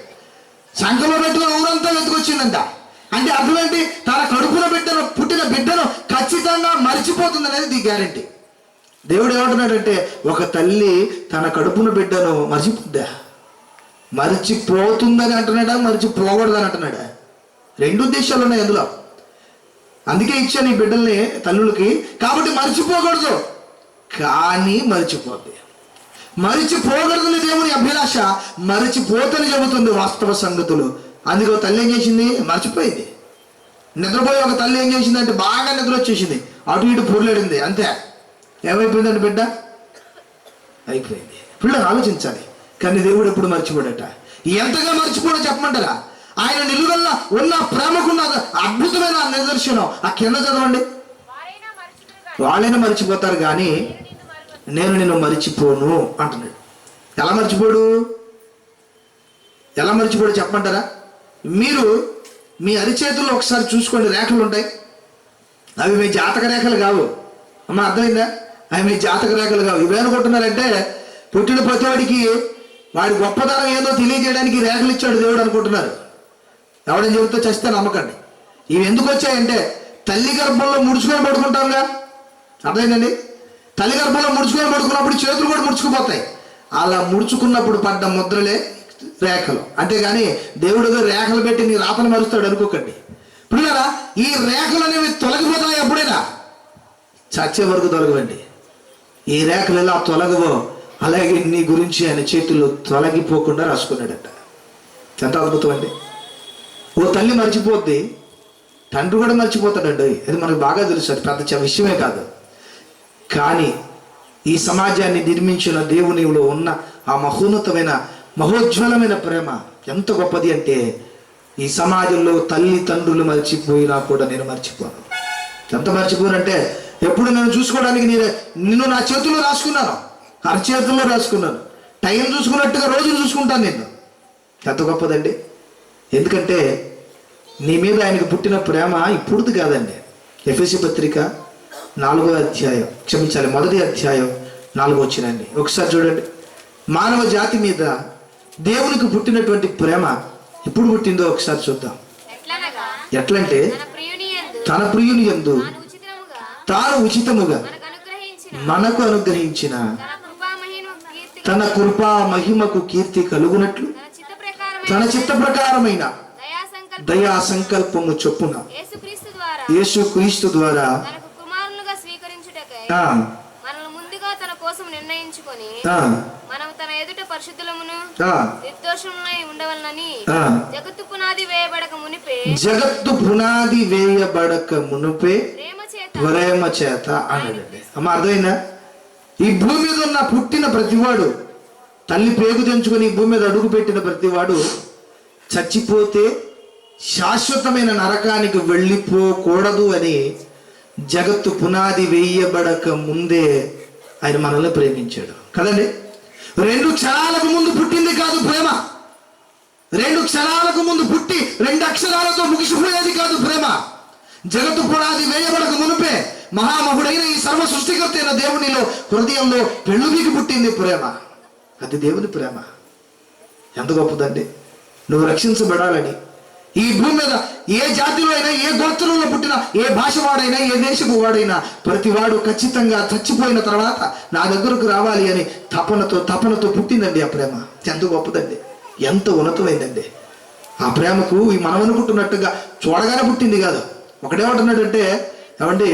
సంకలో పెట్టుకొని ఊరంతా వెతుకొచ్చిందంట. అంటే అర్థం ఏంటి? తన కడుపులో పుట్టిన బిడ్డను ఖచ్చితంగా మర్చిపోతుంది అనేది ది గ్యారంటీ. దేవుడు ఏమంటున్నాడంటే, ఒక తల్లి తన కడుపున బిడ్డను మర్చిపోద్దా? మర్చిపోతుందని అంటున్నాడా, మర్చిపోకూడదని అంటున్నాడా? రెండు ఉద్దేశాలు ఉన్నాయి అందులో. అందుకే ఇచ్చాను ఈ బిడ్డల్ని తల్లులకి. కాబట్టి మర్చిపోకూడదు, కానీ మర్చిపోద్ది. మరిచిపోకూడదని దేవుని అభిలాష, మరిచిపోతని చెబుతుంది వాస్తవ సంగతులు. అందుకే తల్లి ఏం చేసింది? మర్చిపోయింది. నిద్రపోయి ఒక తల్లి ఏం చేసిందంటే బాగా నిద్ర వచ్చేసింది, అటు ఇటు పొర్లాడింది, అంతే. ఏమైపోయిందండి? బిడ్డ అయిపోయింది. పిల్లలు ఆలోచించాలి. కానీ దేవుడు ఎప్పుడు మర్చిపోడట. ఎంతగా మర్చిపోడో చెప్పమంటారా? ఆయన నిలువల్ల ఉన్న ప్రేమకున్న అద్భుతమైన నిదర్శనం ఆ కింద చదవండి. వాళ్ళైనా మర్చిపోతారు కానీ నేను నిన్ను మర్చిపోను అంటున్నాడు. ఎలా మర్చిపోడు? ఎలా మర్చిపోడు చెప్పమంటారా? మీరు మీ అరిచేతుల్లో ఒకసారి చూసుకోండి, రేఖలు ఉంటాయి. అవి మీ జాతక రేఖలు కావు. అమ్మ అర్థమైందా? అవి మీ జాతక రేఖలు కావు. ఇవేనుకుంటున్నారంటే పుట్టిన ప్రతివాడికి వాడి గొప్పతనం ఏదో తెలియజేయడానికి రేఖలు ఇచ్చాడు దేవుడు అనుకుంటున్నారు. ఎవడని చెబితే చస్తే నమ్మకండి. ఇవి ఎందుకు వచ్చాయంటే తల్లి గర్భంలో ముడుచుకొని పడుకుంటాంగా, అర్థమైందండి? తల్లి గర్భంలో ముడుచుకొని పడుకున్నప్పుడు చేతులు కూడా ముడుచుకుపోతాయి. అలా ముడుచుకున్నప్పుడు పడ్డ ముద్రలే రేఖలు. అంతేగాని దేవుడు రేఖలు పెట్టి నీ రాతను మరుస్తాడు అనుకోకండి. ఇప్పుడు కదా ఈ రేఖలు అనేవి తొలగిపోతాయి. ఎప్పుడైనా చచ్చే వరకు తొలగవండి. ఈ రేఖలు ఎలా తొలగవో అలాగే నీ గురించి ఆయన చేతుల్లో తొలగిపోకుండా రాసుకున్నాడట. ఎంత అద్భుతం అండి! ఓ తల్లి మర్చిపోద్ది, తండ్రి కూడా మర్చిపోతాడండి. అది మనకు బాగా తెలుసు, అది పెద్ద విషయమే కాదు. కానీ ఈ సమాజాన్ని నిర్మించిన దేవునిలో ఉన్న ఆ మహోన్నతమైన మహోజ్వలమైన ప్రేమ ఎంత గొప్పది అంటే, ఈ సమాజంలో తల్లి తండ్రులు మర్చిపోయినా కూడా నేను మర్చిపోను. ఎంత మర్చిపోనంటే, ఎప్పుడు నేను చూసుకోవడానికి నిన్ను నా చేతుల్లో రాసుకున్నాను, అరచేతుల్లో రాసుకున్నాను. టైం చూసుకున్నట్టుగా రోజులు చూసుకుంటాను నిన్ను. ఎంత గొప్పదండి! ఎందుకంటే నీ మీద ఆయనకు పుట్టిన ప్రేమ ఇప్పుడుది కాదండి. ఎఫెసీ పత్రిక 4వ అధ్యాయం, క్షమించాలి 1వ అధ్యాయం 4వ వచనాన్ని ఒకసారి చూడండి. మానవ జాతి మీద దేవునికి పుట్టినటువంటి ప్రేమ ఎప్పుడు పుట్టిందో ఒకసారి చూద్దాం. ఎట్లంటే తన ప్రియుని యందు తాను ఉచితముగా మనకు అనుగ్రహించిన తన కృపా మహిమకు కీర్తి కలుగునట్లు తన చిత్త ప్రకారమైన దయా సంకల్పము చొప్పున యేసుక్రీస్తు ద్వారా తన కోసం నిర్ణయించుకొని మనం తన ఎదుట పరిశుద్ధులమును నిర్దోషములై ఉండవలనని జగత్తు పునాది వేయబడక మునుపే ప్రేమ చేత అన్నాడండి. అమ్మ అర్థమైందా? ఈ భూమి మీద ఉన్న పుట్టిన ప్రతివాడు, తల్లి పేగు తెంచుకొని ఈ భూమి మీద అడుగు పెట్టిన ప్రతివాడు చచ్చిపోతే శాశ్వతమైన నరకానికి వెళ్ళిపోకూడదు అని జగత్తు పునాది వేయబడక ముందే ఆయన మనల్ని ప్రేమించాడు కదండి. 2 క్షణాలకు ముందు పుట్టింది కాదు ప్రేమ. 2 క్షణాలకు ముందు పుట్టి 2 అక్షరాలతో ముగిసిపోయేది కాదు ప్రేమ. జగత్తు పునాది వేయబడక మునుపే మహామహుడైన ఈ సర్వ సృష్టికర్త అయిన దేవునిలో హృదయంలో పెళ్ళుబికి పుట్టింది ప్రేమ. అది దేవుని ప్రేమ. ఎంత గొప్పదండి! నువ్వు రక్షించబడాలని ఈ భూమి మీద ఏ జాతిలో అయినా, ఏ గోత్రంలో పుట్టిన ఏ భాష వాడైనా, ఏ దేశపు వాడైనా ప్రతివాడు ఖచ్చితంగా చచ్చిపోయిన తర్వాత నా దగ్గరకు రావాలి అని తపనతో పుట్టిందండి ఆ ప్రేమ. ఎంత గొప్పదండి! ఎంత ఉన్నతమైందండి ఆ ప్రేమకు. మనం అనుకుంటున్నట్టుగా చూడగానే పుట్టింది కాదు. ఒకటేమంటున్నాడంటే, ఏమండి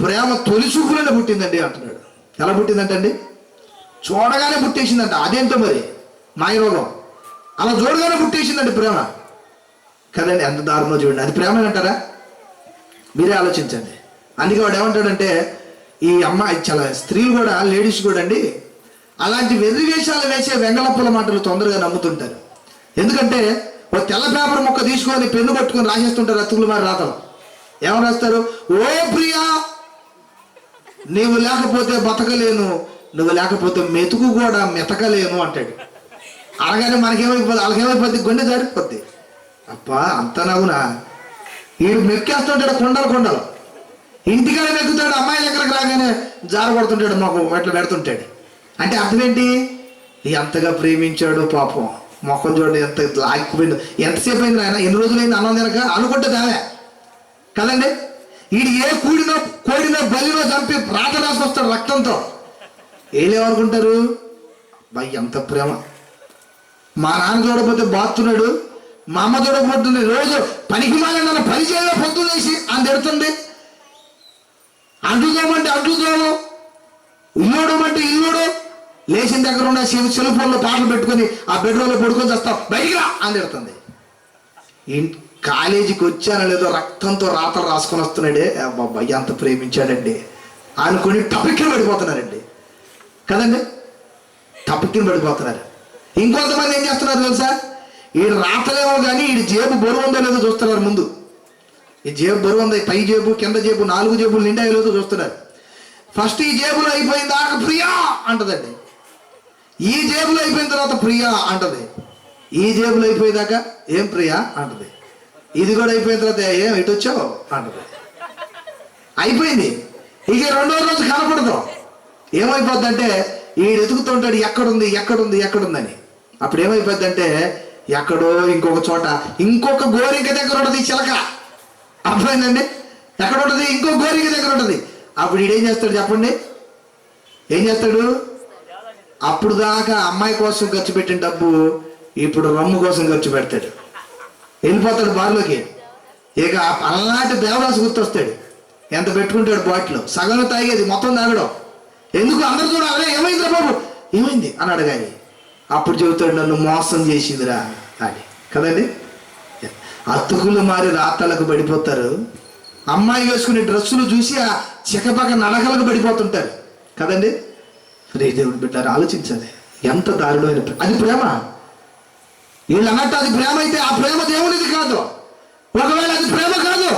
ప్రేమ తొలి చూపులోనే పుట్టిందండి అంటున్నాడు. ఎలా పుట్టిందంటండి? చూడగానే పుట్టేసిందంట. అదేంటో మరి మాయరోగం. అలా చూడగానే పుట్టేసిందండి ప్రేమ కదండి. ఎంత దారుణం చూడండి. అది ప్రేమ అంటారా? మీరే ఆలోచించండి. అందుకే వాడు ఏమంటాడంటే, ఈ అమ్మాయి చాలా స్త్రీలు కూడా, లేడీస్ కూడా అండి అలాంటి వెర్రివేషాలు వేసే వెంగళప్పుల మాటలు తొందరగా నమ్ముతుంటారు. ఎందుకంటే ఒక తెల్ల పేపర్ ముక్క తీసుకొని పెన్ను పట్టుకొని రాసేస్తుంటారు అతుకులు మారి రాతలు. ఏమని రాస్తారు? ఓ ప్రియా, నీవు లేకపోతే బతకలేను, నువ్వు లేకపోతే మెతుకు కూడా మెతకలేను అంటాడు. అలాగనే మనకేమైపోద్ది, వాళ్ళకేమైపోద్ది, గుండె జారిపోద్ది. అబ్బా అంత నవ్వునా, వీడు మెక్కేస్తుంటాడు కొండలు. ఇంటికాడ మెక్కుతాడు, అమ్మాయి దగ్గరకు రాగానే జార కొడుతుంటాడు, మాకు ఎట్లా పెడుతుంటాడు. అంటే అర్థం ఏంటి? ఎంతగా ప్రేమించాడు పాపం. మొక్కం చూడండి ఎంత లాగిపోయింది. ఎంతసేపు అయింది ఆయన, ఎన్ని రోజులైంది అన్నం తినక అనుకుంటుంది ఆమె కదండి. వీడు ఏ కోడినో బలినో చంపి రాత రాసుకొస్తాడు రక్తంతో. ఏలేమనుకుంటారు? అబ్బాయి ఎంత ప్రేమ. మా నాన్న చూడకపోతే బాతున్నాడు, మా అమ్మ చూడకపోతుంది, రోజు పనికి మాలిన పని చేయాలో పొద్దున్నేసి అని తిడుతుంది. అంటుదోమంటే అంటుదోము, ఇల్లుడమంటే ఇల్లుడు, లేచిన దగ్గర ఉన్న సెల్ ఫోన్లో పాటలు పెట్టుకొని ఆ బెడ్రూమ్లో పడుకొని చేస్తావు, బయటికి రా అని తిడుతుంది. కాలేజీకి వచ్చానో లేదో రక్తంతో రాతలు రాసుకొని వస్తున్నాడే, అబ్బాయి ఎంత ప్రేమించాడండి అనుకుని టపిక్కిన పడిపోతున్నారండి కదండి. టపిక్కిన పడిపోతున్నారు. ఇంకొంతమంది ఏం చేస్తున్నారు తెలుసా? వీడు రాతలేమో కానీ వీడి జేబు బరువు ఉందో లేదో చూస్తున్నారు ముందు. ఈ జేబు బరువు ఉంది, పై జేబు కింద జేబు 4 జేబులు నిండా లేదో చూస్తున్నారు. ఫస్ట్ ఈ జేబులో అయిపోయిన దాకా ప్రియా అంటదండి, ఈ జేబులో అయిపోయిన తర్వాత ప్రియా అంటది, ఈ జేబులో అయిపోయేదాకా ఏం ప్రియా అంటది, ఇది కూడా అయిపోయిన తర్వాత ఏం ఇటు వచ్చావు అంటది. అయిపోయింది. ఇక 2వ రోజు కనపడదు. ఏమైపోద్ది అంటే వీడు ఎతుకుతుంటాడు, ఎక్కడుందని. అప్పుడు ఏమైపోద్ది అంటే ఎక్కడో ఇంకొక చోట ఇంకొక గోరింక దగ్గర ఉంటుంది చిలక. అర్థమైందండి? ఎక్కడ ఉంటుంది? ఇంకో గోరింక దగ్గర ఉంటుంది. అప్పుడు వీడేం చేస్తాడు చెప్పండి? ఏం చేస్తాడు? అప్పుడు దాకా అమ్మాయి కోసం ఖర్చు పెట్టిన డబ్బు ఇప్పుడు రమ్ము కోసం ఖర్చు పెడతాడు. వెళ్ళిపోతాడు బార్లోకి. ఇక అలాంటి దేవరాజు గుర్తొస్తాడు. ఎంత పెట్టుకుంటాడు బాటిల్, సగం తాగేది మొత్తం తాగడం. ఎందుకు? అందరు చూడ, అరే ఏమైందిరా బాబు, ఏమైంది అని అడగాలి. అప్పుడు చెబుతాడు, నన్ను మోసం చేసిందిరా అని కదండి. అతుకులు మారి రాతలకు పడిపోతారు. అమ్మాయి వేసుకునే డ్రెస్సులు చూసి ఆ చికపక నడకలకు పడిపోతుంటారు కదండి. రే దేవుడు బిడ్డారు, ఆలోచించాలి ఎంత దారుణమైన అది ప్రేమ. వీళ్ళు అన్నట్టు అది ప్రేమ అయితే ఆ ప్రేమ దేవునిది కాదు. ఒకవేళ అది ప్రేమ కాదు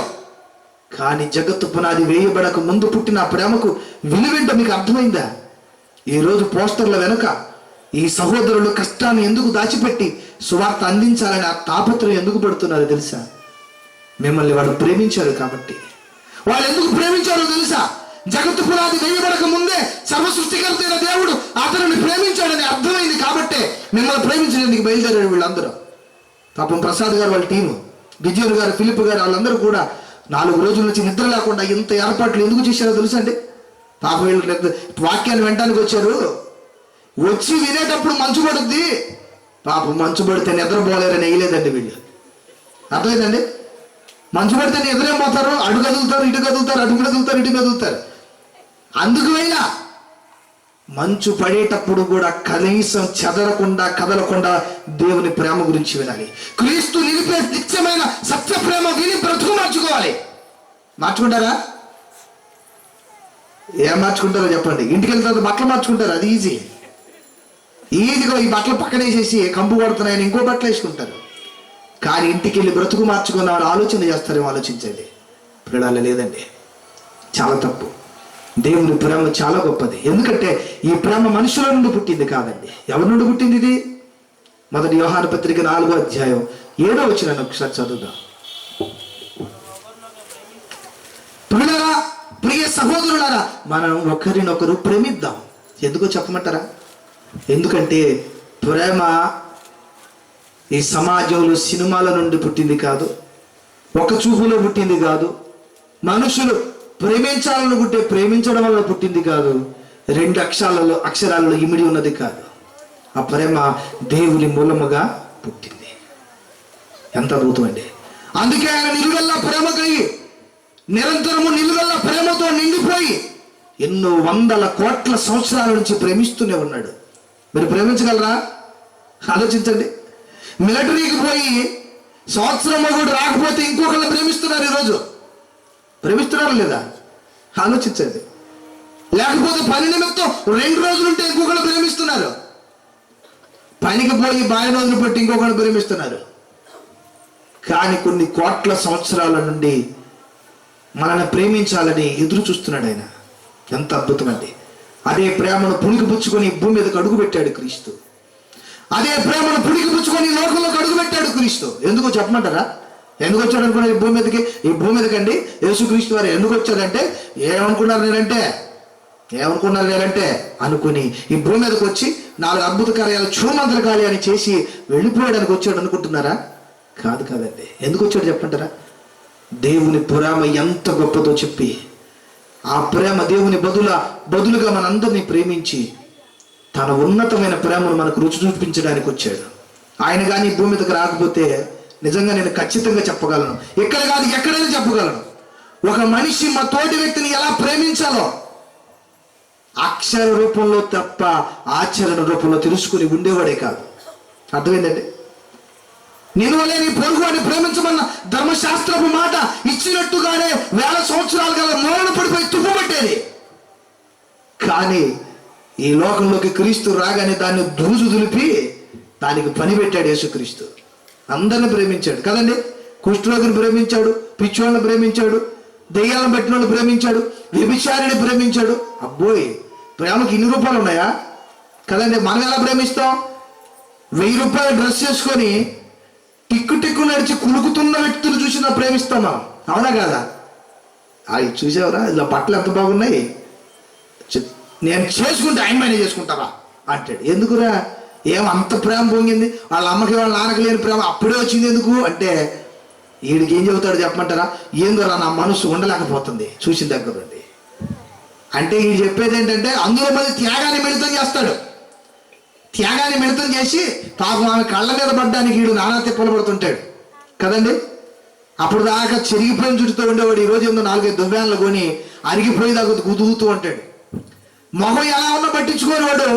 కానీ జగత్తు పునాది వేయబడక ముందు పుట్టిన ఆ ప్రేమకు విలువేంటో మీకు అర్థమైందా? ఈరోజు పోస్టర్ల వెనుక ఈ సహోదరులు కష్టాన్ని ఎందుకు దాచిపెట్టి సువార్త అందించాలని ఆ తాపత్రయం ఎందుకు పెడుతున్నారో తెలుసా? మిమ్మల్ని వాడు ప్రేమించారు కాబట్టి. వాళ్ళు ఎందుకు ప్రేమించారో తెలుసా? జగత్తు పునాది వేయబడక ముందే సర్వసృష్టికర్త అయిన దేవుడు అతనిని ప్రేమించాడని అర్థమైంది కాబట్టి మిమ్మల్ని ప్రేమించడానికి బయలుదేరారు వీళ్ళందరూ. పాపం ప్రసాద్ గారు వాళ్ళ టీము, విజయన్ గారు, ఫిలిప్ గారు, వాళ్ళందరూ కూడా 4 రోజుల నుంచి నిద్ర లేకుండా ఇంత ఏర్పాట్లు ఎందుకు చేశారో తెలుసా అండి? పాపం వీళ్ళు వాక్యాన్ని వినడానికి వచ్చారు. వచ్చి వినేటప్పుడు మంచు పడుద్ది. పాపం మంచు పడితే నిద్రపోలేరని వేయలేదండి వీళ్ళు. అర్థమైందండి? మంచు పడితే నిద్రేం పోతారు, అటు కదులుతారు, ఇటు కదులుతారు, అటు కదులుతారు, ఇటు కదులుతారు. అందుకు అయినా మంచు పడేటప్పుడు కూడా కనీసం చెదరకుండా కదలకుండా దేవుని ప్రేమ గురించి వినాలి. క్రీస్తు నిలిపే నిత్యమైన సత్య ప్రేమ విని బ్రతుకు మార్చుకోవాలి. మార్చుకుంటారా? ఏం మార్చుకుంటారో చెప్పండి. ఇంటికి వెళ్ళిన తర్వాత బట్టలు మార్చుకుంటారు, అది ఈజీగా ఈ బట్టలు పక్కన వేసేసి కంపు కొడుతున్నాయని ఇంకో బట్టలు వేసుకుంటారు. కానీ ఇంటికి వెళ్ళి బ్రతుకు మార్చుకున్న వాళ్ళు ఆలోచన చేస్తారేమో ఆలోచించండి. ప్రియులారా, లేదండి, చాలా తప్పు. దేవుని ప్రేమ చాలా గొప్పది. ఎందుకంటే ఈ ప్రేమ మనుషుల నుండి పుట్టింది కాదండి. ఎవరి నుండి పుట్టింది ఇది? 1 యోహాను పత్రిక 4వ అధ్యాయం 7వ వచనాన్ని ఒకసారి చదువుదాం. ప్రియులారా, ప్రియ సహోదరులారా, మనం ఒకరినొకరు ప్రేమిద్దాం. ఎందుకో చెప్పమంటారా? ఎందుకంటే ప్రేమ ఈ సమాజంలో సినిమాల నుండి పుట్టింది కాదు, ఒక చూపులో పుట్టింది కాదు, మనుషులు ప్రేమించాలనుకుంటే ప్రేమించడం వల్ల పుట్టింది కాదు, 2 అక్షరాలలో ఇమిడి ఉన్నది కాదు. ఆ ప్రేమ దేవుని మూలముగా పుట్టింది. ఎంత అద్భుతం అండి! అందుకే ఆయన నిలువెల్లా ప్రేమ కలిగి నిరంతరము నిలువెల్లా ప్రేమతో నిండిపోయి ఎన్నో వందల కోట్ల సంవత్సరాల నుంచి ప్రేమిస్తూనే ఉన్నాడు. మీరు ప్రేమించగలరా? ఆలోచించండి. మిలిటరీకి పోయి సంవత్సరం కూడా రాకపోతే ఇంకొకరిని ప్రేమిస్తున్నారు. ఈరోజు ప్రేమిస్తున్నారా లేదా? ఆలోచించండి. లేకపోతే పని నిమిత్తం 2 రోజులుంటే ఇంకొకరు ప్రేమిస్తున్నారు. పనికి పోయి బావి రోజులు పెట్టి ఇంకొకరు ప్రేమిస్తున్నారు. కానీ కొన్ని కోట్ల సంవత్సరాల నుండి మనల్ని ప్రేమించాలని ఎదురు చూస్తున్నాడు ఆయన. ఎంత అద్భుతం అండి! అదే ప్రేమను పుణికి పుచ్చుకొని భూమి మీదకి అడుగు పెట్టాడు క్రీస్తు. అదే ప్రేమను పుడికి పుచ్చుకొని ఈ లోకంలోకి అడుగుపెట్టాడు క్రీస్తు. ఎందుకో చెప్పమంటారా? ఎందుకు వచ్చాడు అనుకున్నారు ఈ భూమి మీదకి? ఈ భూమి మీదకండి యేసుక్రీస్తు వారు ఎందుకు వచ్చాడంటే, ఏమనుకున్నారు నేనంటే అనుకుని ఈ భూమి మీదకి వచ్చి 4 అద్భుత కార్యాలు చూమంత్రకాలి అని చేసి వెళ్ళిపోయడానికి వచ్చాడు అనుకుంటున్నారా? కాదండి. ఎందుకు వచ్చాడు చెప్పంటారా? దేవుని ప్రేమ ఎంత గొప్పదో చెప్పి, ఆ ప్రేమ దేవుని బదులుగా మనందరినీ ప్రేమించి తన ఉన్నతమైన ప్రేమను మనకు రుచి చూపించడానికి వచ్చాడు. ఆయన కానీ ఈ భూమి మీదకి రాకపోతే నిజంగా నేను ఖచ్చితంగా చెప్పగలను, ఇక్కడ కాదు ఎక్కడైనా చెప్పగలను, ఒక మనిషి మా తోటి వ్యక్తిని ఎలా ప్రేమించాలో అక్షర రూపంలో తప్ప ఆచరణ రూపంలో తెలుసుకుని ఉండేవాడే కాదు. అర్థమైందండి? నేను వల్లే నీ పొరుగు అని ప్రేమించమన్న ధర్మశాస్త్రపు మాట ఇచ్చినట్టుగానే 1000 సంవత్సరాలు గల మూలన పడిపోయి తుప్పుపట్టేది. కానీ ఈ లోకంలోకి క్రీస్తు రాగానే దాన్ని దూజు దులిపి దానికి పని పెట్టాడు యేసుక్రీస్తు. అందరిని ప్రేమించాడు కదండి. కుష్ఠరోగిని ప్రేమించాడు, పిచ్చోళ్ళని ప్రేమించాడు, దెయ్యాలను పెట్టిన వాళ్ళు ప్రేమించాడు, వ్యభిచారిని ప్రేమించాడు. అబ్బోయ్, ప్రేమకి ఇన్ని రూపాయలు ఉన్నాయా కదండి. మనం ఎలా ప్రేమిస్తాం? 1000 రూపాయలు డ్రెస్ చేసుకొని టిక్కు నడిచి కులుకుతున్న వ్యక్తులు చూసినా ప్రేమిస్తాం మనం, అవునా కాదా? అవి చూసావరా, ఇలా బట్టలు ఎంత బాగున్నాయి, నేను చేసుకుంటే ఆయన మేనేజ్ చేసుకుంటారా అంటాడు. ఎందుకురా? అంత ప్రేమ పొంగింది, వాళ్ళ అమ్మకి వాళ్ళ నాన్నకి లేని ప్రేమ అప్పుడే వచ్చింది ఎందుకు అంటే, వీడికి ఏం చెబుతాడు చెప్పమంటారా? ఏందోరా నా మనసు ఉండలేకపోతుంది చూసిన దగ్గర నుండి అంటే. వీడు చెప్పేది ఏంటంటే, అందులో మళ్ళీ త్యాగాన్ని మిళితం చేస్తాడు. త్యాగాన్ని మిళితం చేసి పాపం ఆమె కళ్ళ మీద పడ్డానికి వీడు నానా తిప్పలు పడుతుంటాడు కదండి. అప్పుడు దాకా చెరిగిపోయిన చుట్టూ ఉండేవాడు ఈరోజు ఏమో 4-5 దువ్యాన్లు కొని అరిగిపోయేదాకా గుదుగుతూ ఉంటాడు. మొహం ఎలా ఉన్నా పట్టించుకోనివాడు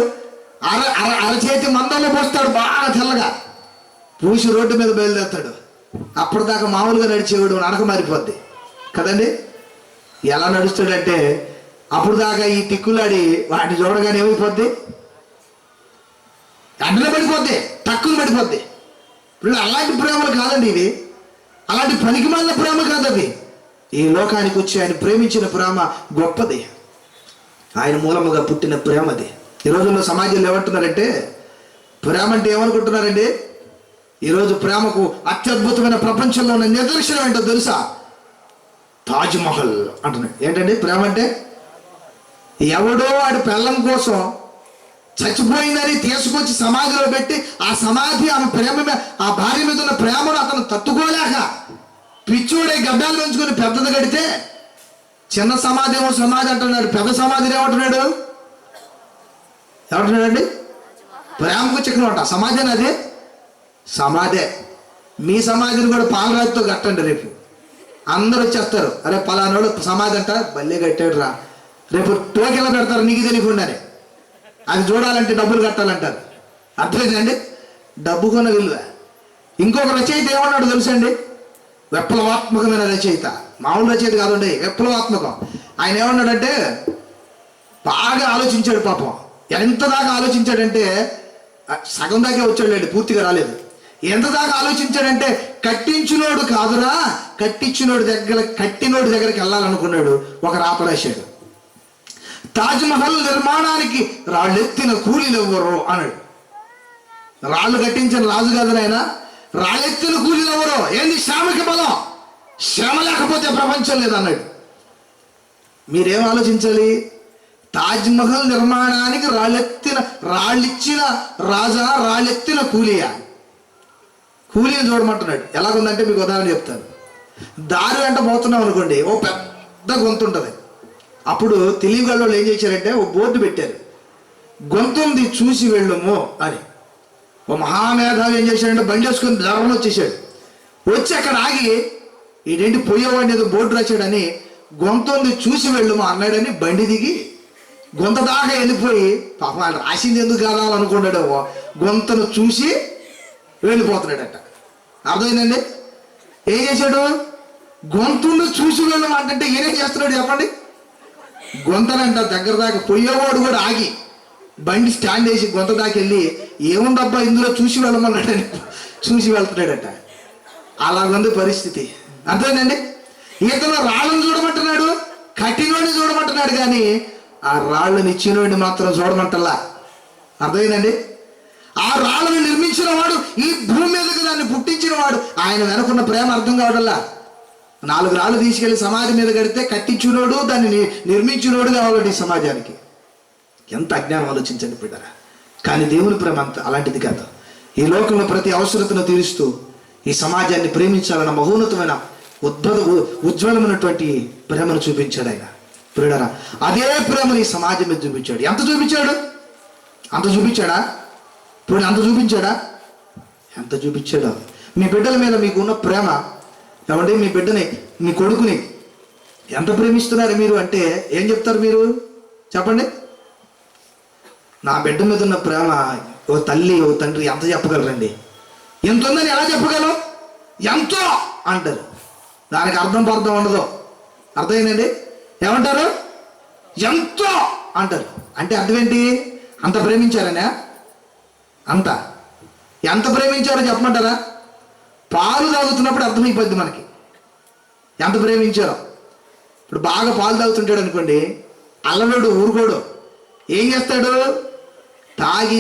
అరచేతి మందంలో పోస్తాడు, బాగా తెల్లగా పూసి రోడ్డు మీద బయలుదేరుతాడు. అప్పటిదాకా మామూలుగా నడిచేవాడు నడక మారిపోద్ది కదండి. ఎలా నడుస్తాడంటే, అప్పుడు దాకా ఈ తిక్కులాడి వాటిని చూడగానే ఏమైపోద్ది, అడ్డలో పడిపోద్ది, తక్కువ పడిపోద్ది. ఇప్పుడు అలాంటి ప్రేమలు కాదండి ఇవి, అలాంటి పనికిమాలిన ప్రేమ కాదు అవి. ఈ లోకానికి వచ్చి ఆయన ప్రేమించిన ప్రేమ గొప్పది, ఆయన మూలముగా పుట్టిన ప్రేమది. ఈ రోజుల్లో సమాజంలో ఏమంటున్నారంటే, ప్రేమ అంటే ఏమనుకుంటున్నారండి? ఈరోజు ప్రేమకు అత్యద్భుతమైన ప్రపంచంలో ఉన్న నిదర్శనం ఏంటో తెలుసా? తాజ్ మహల్ అంటున్నాడు. ఏంటండి ప్రేమ అంటే? ఎవడో వాడి పెళ్ళం కోసం చచ్చిపోయిందని తీసుకొచ్చి సమాధిలో పెట్టి, ఆ సమాధి ఆమె ప్రేమ మీద, ఆ భార్య మీద ఉన్న ప్రేమను అతను తట్టుకోలేక పిచ్చోడే గడ్డాలు పెంచుకొని పెద్దది కడితే, చిన్న సమాధి ఏమో సమాధి అంటున్నాడు, పెద్ద సమాధిని ఏమంటున్నాడు? ఏమంటున్నాడండి? ప్రేమకు చిక్కనమాట సమాధి అది సమాధే. మీ సమాధిని కూడా పాలరాతితో కట్టండి, రేపు అందరూ వచ్చేస్తారు. అరే పలానాడు సమాధి అంట బల్లే కట్టాడు రా, రేపు టోకెలా పెడతారు నీకు తెలియకుండానే. అది చూడాలంటే డబ్బులు కట్టాలంటారు. అర్థమైందండి? డబ్బు కొన్న విలువ. ఇంకొక రచయిత ఏమన్నాడు తెలుసండి? విప్లవాత్మకమైన రచయిత, మామూలు రచయిత కాదండి, విప్లవాత్మకం. ఆయన ఏమన్నాడంటే, బాగా ఆలోచించాడు పాపం. ఎంత దాకా ఆలోచించాడంటే, సగం దాకా వచ్చాడు, పూర్తిగా రాలేదు. ఎంత దాకా ఆలోచించాడంటే, కట్టించినోడు కాదురా, కట్టించినోడి దగ్గరికి వెళ్ళాలనుకున్నాడు. ఒక రాత రాశాడు, తాజ్మహల్ నిర్మాణానికి రాళ్ళెత్తిన కూలీలు ఎవ్వరు అన్నాడు. రాళ్ళు కట్టించిన రాజు కాదు ఆయన, రాళ్ళెత్తిన కూలీలు ఎవరు? ఏంది శ్రమకి బలం, శ్రమ లేకపోతే ప్రపంచం లేదన్నాడు. మీరేం ఆలోచించాలి? తాజ్మహల్ నిర్మాణానికి రాళ్ళిచ్చిన రాజా, రాళ్ళెత్తిన కూలీయా? కూలీని చూడమంటున్నాడు. ఎలాగుందంటే మీకు ఉదాహరణ చెప్తాను. దారి వెంట పోతున్నాం అనుకోండి, ఓ పెద్ద గొంతు ఉంటుంది. అప్పుడు తెలివిగల్లో ఏం చేశారంటే, ఓ బోర్డు పెట్టారు, గొంతుంది చూసి వెళ్ళము అని. ఓ మహామేధావి ఏం చేశాడంటే, బండి వేసుకొని ధర్మం వచ్చేసాడు. వచ్చి అక్కడ ఆగి, ఇదేంటి పోయేవాడిని ఏదో బోర్డు రాశాడని, గొంతుంది చూసి వెళ్ళము అన్నాడని బండి దిగి గొంత దాకా వెళ్ళిపోయి, పాపం ఆయన రాసింది ఎందుకు కాదాలనుకున్నాడేమో, గొంతను చూసి వెళ్ళిపోతున్నాడట. అర్థమైందండి? ఏం చేశాడు? గొంతును చూసి వెళ్ళము అంటే ఏనేం చేస్తున్నాడు చెప్పండి? గొంతనంట దగ్గర దాకా పోయేవాడు కూడా ఆగి బండి స్టాండ్ వేసి గొంత దాకా వెళ్ళి, ఏముందబ్బా ఇందులో చూసి వెళ్ళమన్నాడని చూసి వెళ్తున్నాడట. అలాగుంది పరిస్థితి. అర్థమైందండి? ఈతలో రాళ్ళను చూడమంటున్నాడు, కట్టినోడిని చూడమంటున్నాడు, కానీ ఆ రాళ్ళని ఇచ్చినోడిని మాత్రం చూడమంటల్లా. అర్థమైందండి? ఆ రాళ్ళను నిర్మించిన వాడు, ఈ భూమి మీదకి దాన్ని పుట్టించిన వాడు, ఆయన వెనకున్న ప్రేమ అర్థం కావడల్లా. 4 రాళ్ళు తీసుకెళ్లి సమాజం మీద కడితే కట్టించునోడు, దాన్ని నిర్మించినోడు కావాలండి ఈ సమాజానికి. ఎంత అజ్ఞానం ఆలోచించండి బిడ్డరా. కానీ దేవుని ప్రేమ అంత అలాంటిది కాదు. ఈ లోకంలో ప్రతి అవసరతను తీరుస్తూ ఈ సమాజాన్ని ప్రేమించాలన్న మహోన్నతమైన ఉజ్వలమైనటువంటి ప్రేమను చూపించాడు ఆయన. ప్రియులారా, అదే ప్రేమను ఈ సమాజం మీద చూపించాడు. ఎంత చూపించాడు? అంత చూపించాడా? ఇప్పుడు అంత చూపించాడా? ఎంత చూపించాడో. మీ బిడ్డల మీద మీకు ఉన్న ప్రేమ, ఏమంటే మీ బిడ్డని, మీ కొడుకుని ఎంత ప్రేమిస్తున్నారు మీరు అంటే ఏం చెప్తారు మీరు? చెప్పండి. నా బిడ్డ మీద ఉన్న ప్రేమ ఓ తల్లి, ఓ తండ్రి ఎంత చెప్పగలరండి? ఎంత ఉందని ఎలా చెప్పగలం? ఎంతో అంటారు. దానికి అర్థం పర్థం ఉండదు. అర్థమైందండి? ఏమంటారు? ఎంతో అంటారు. అంటే అర్థం ఏంటి? అంత ప్రేమించారనే. అంత ఎంత ప్రేమించారో చెప్పమంటారా? పాలు తాగుతున్నప్పుడు అర్థమైపోద్ది మనకి ఎంత ప్రేమించారో. ఇప్పుడు బాగా పాలు తాగుతుంటాడు అనుకోండి, అల్లలోడు ఊరుకోడు, ఏం చేస్తాడు? తాగి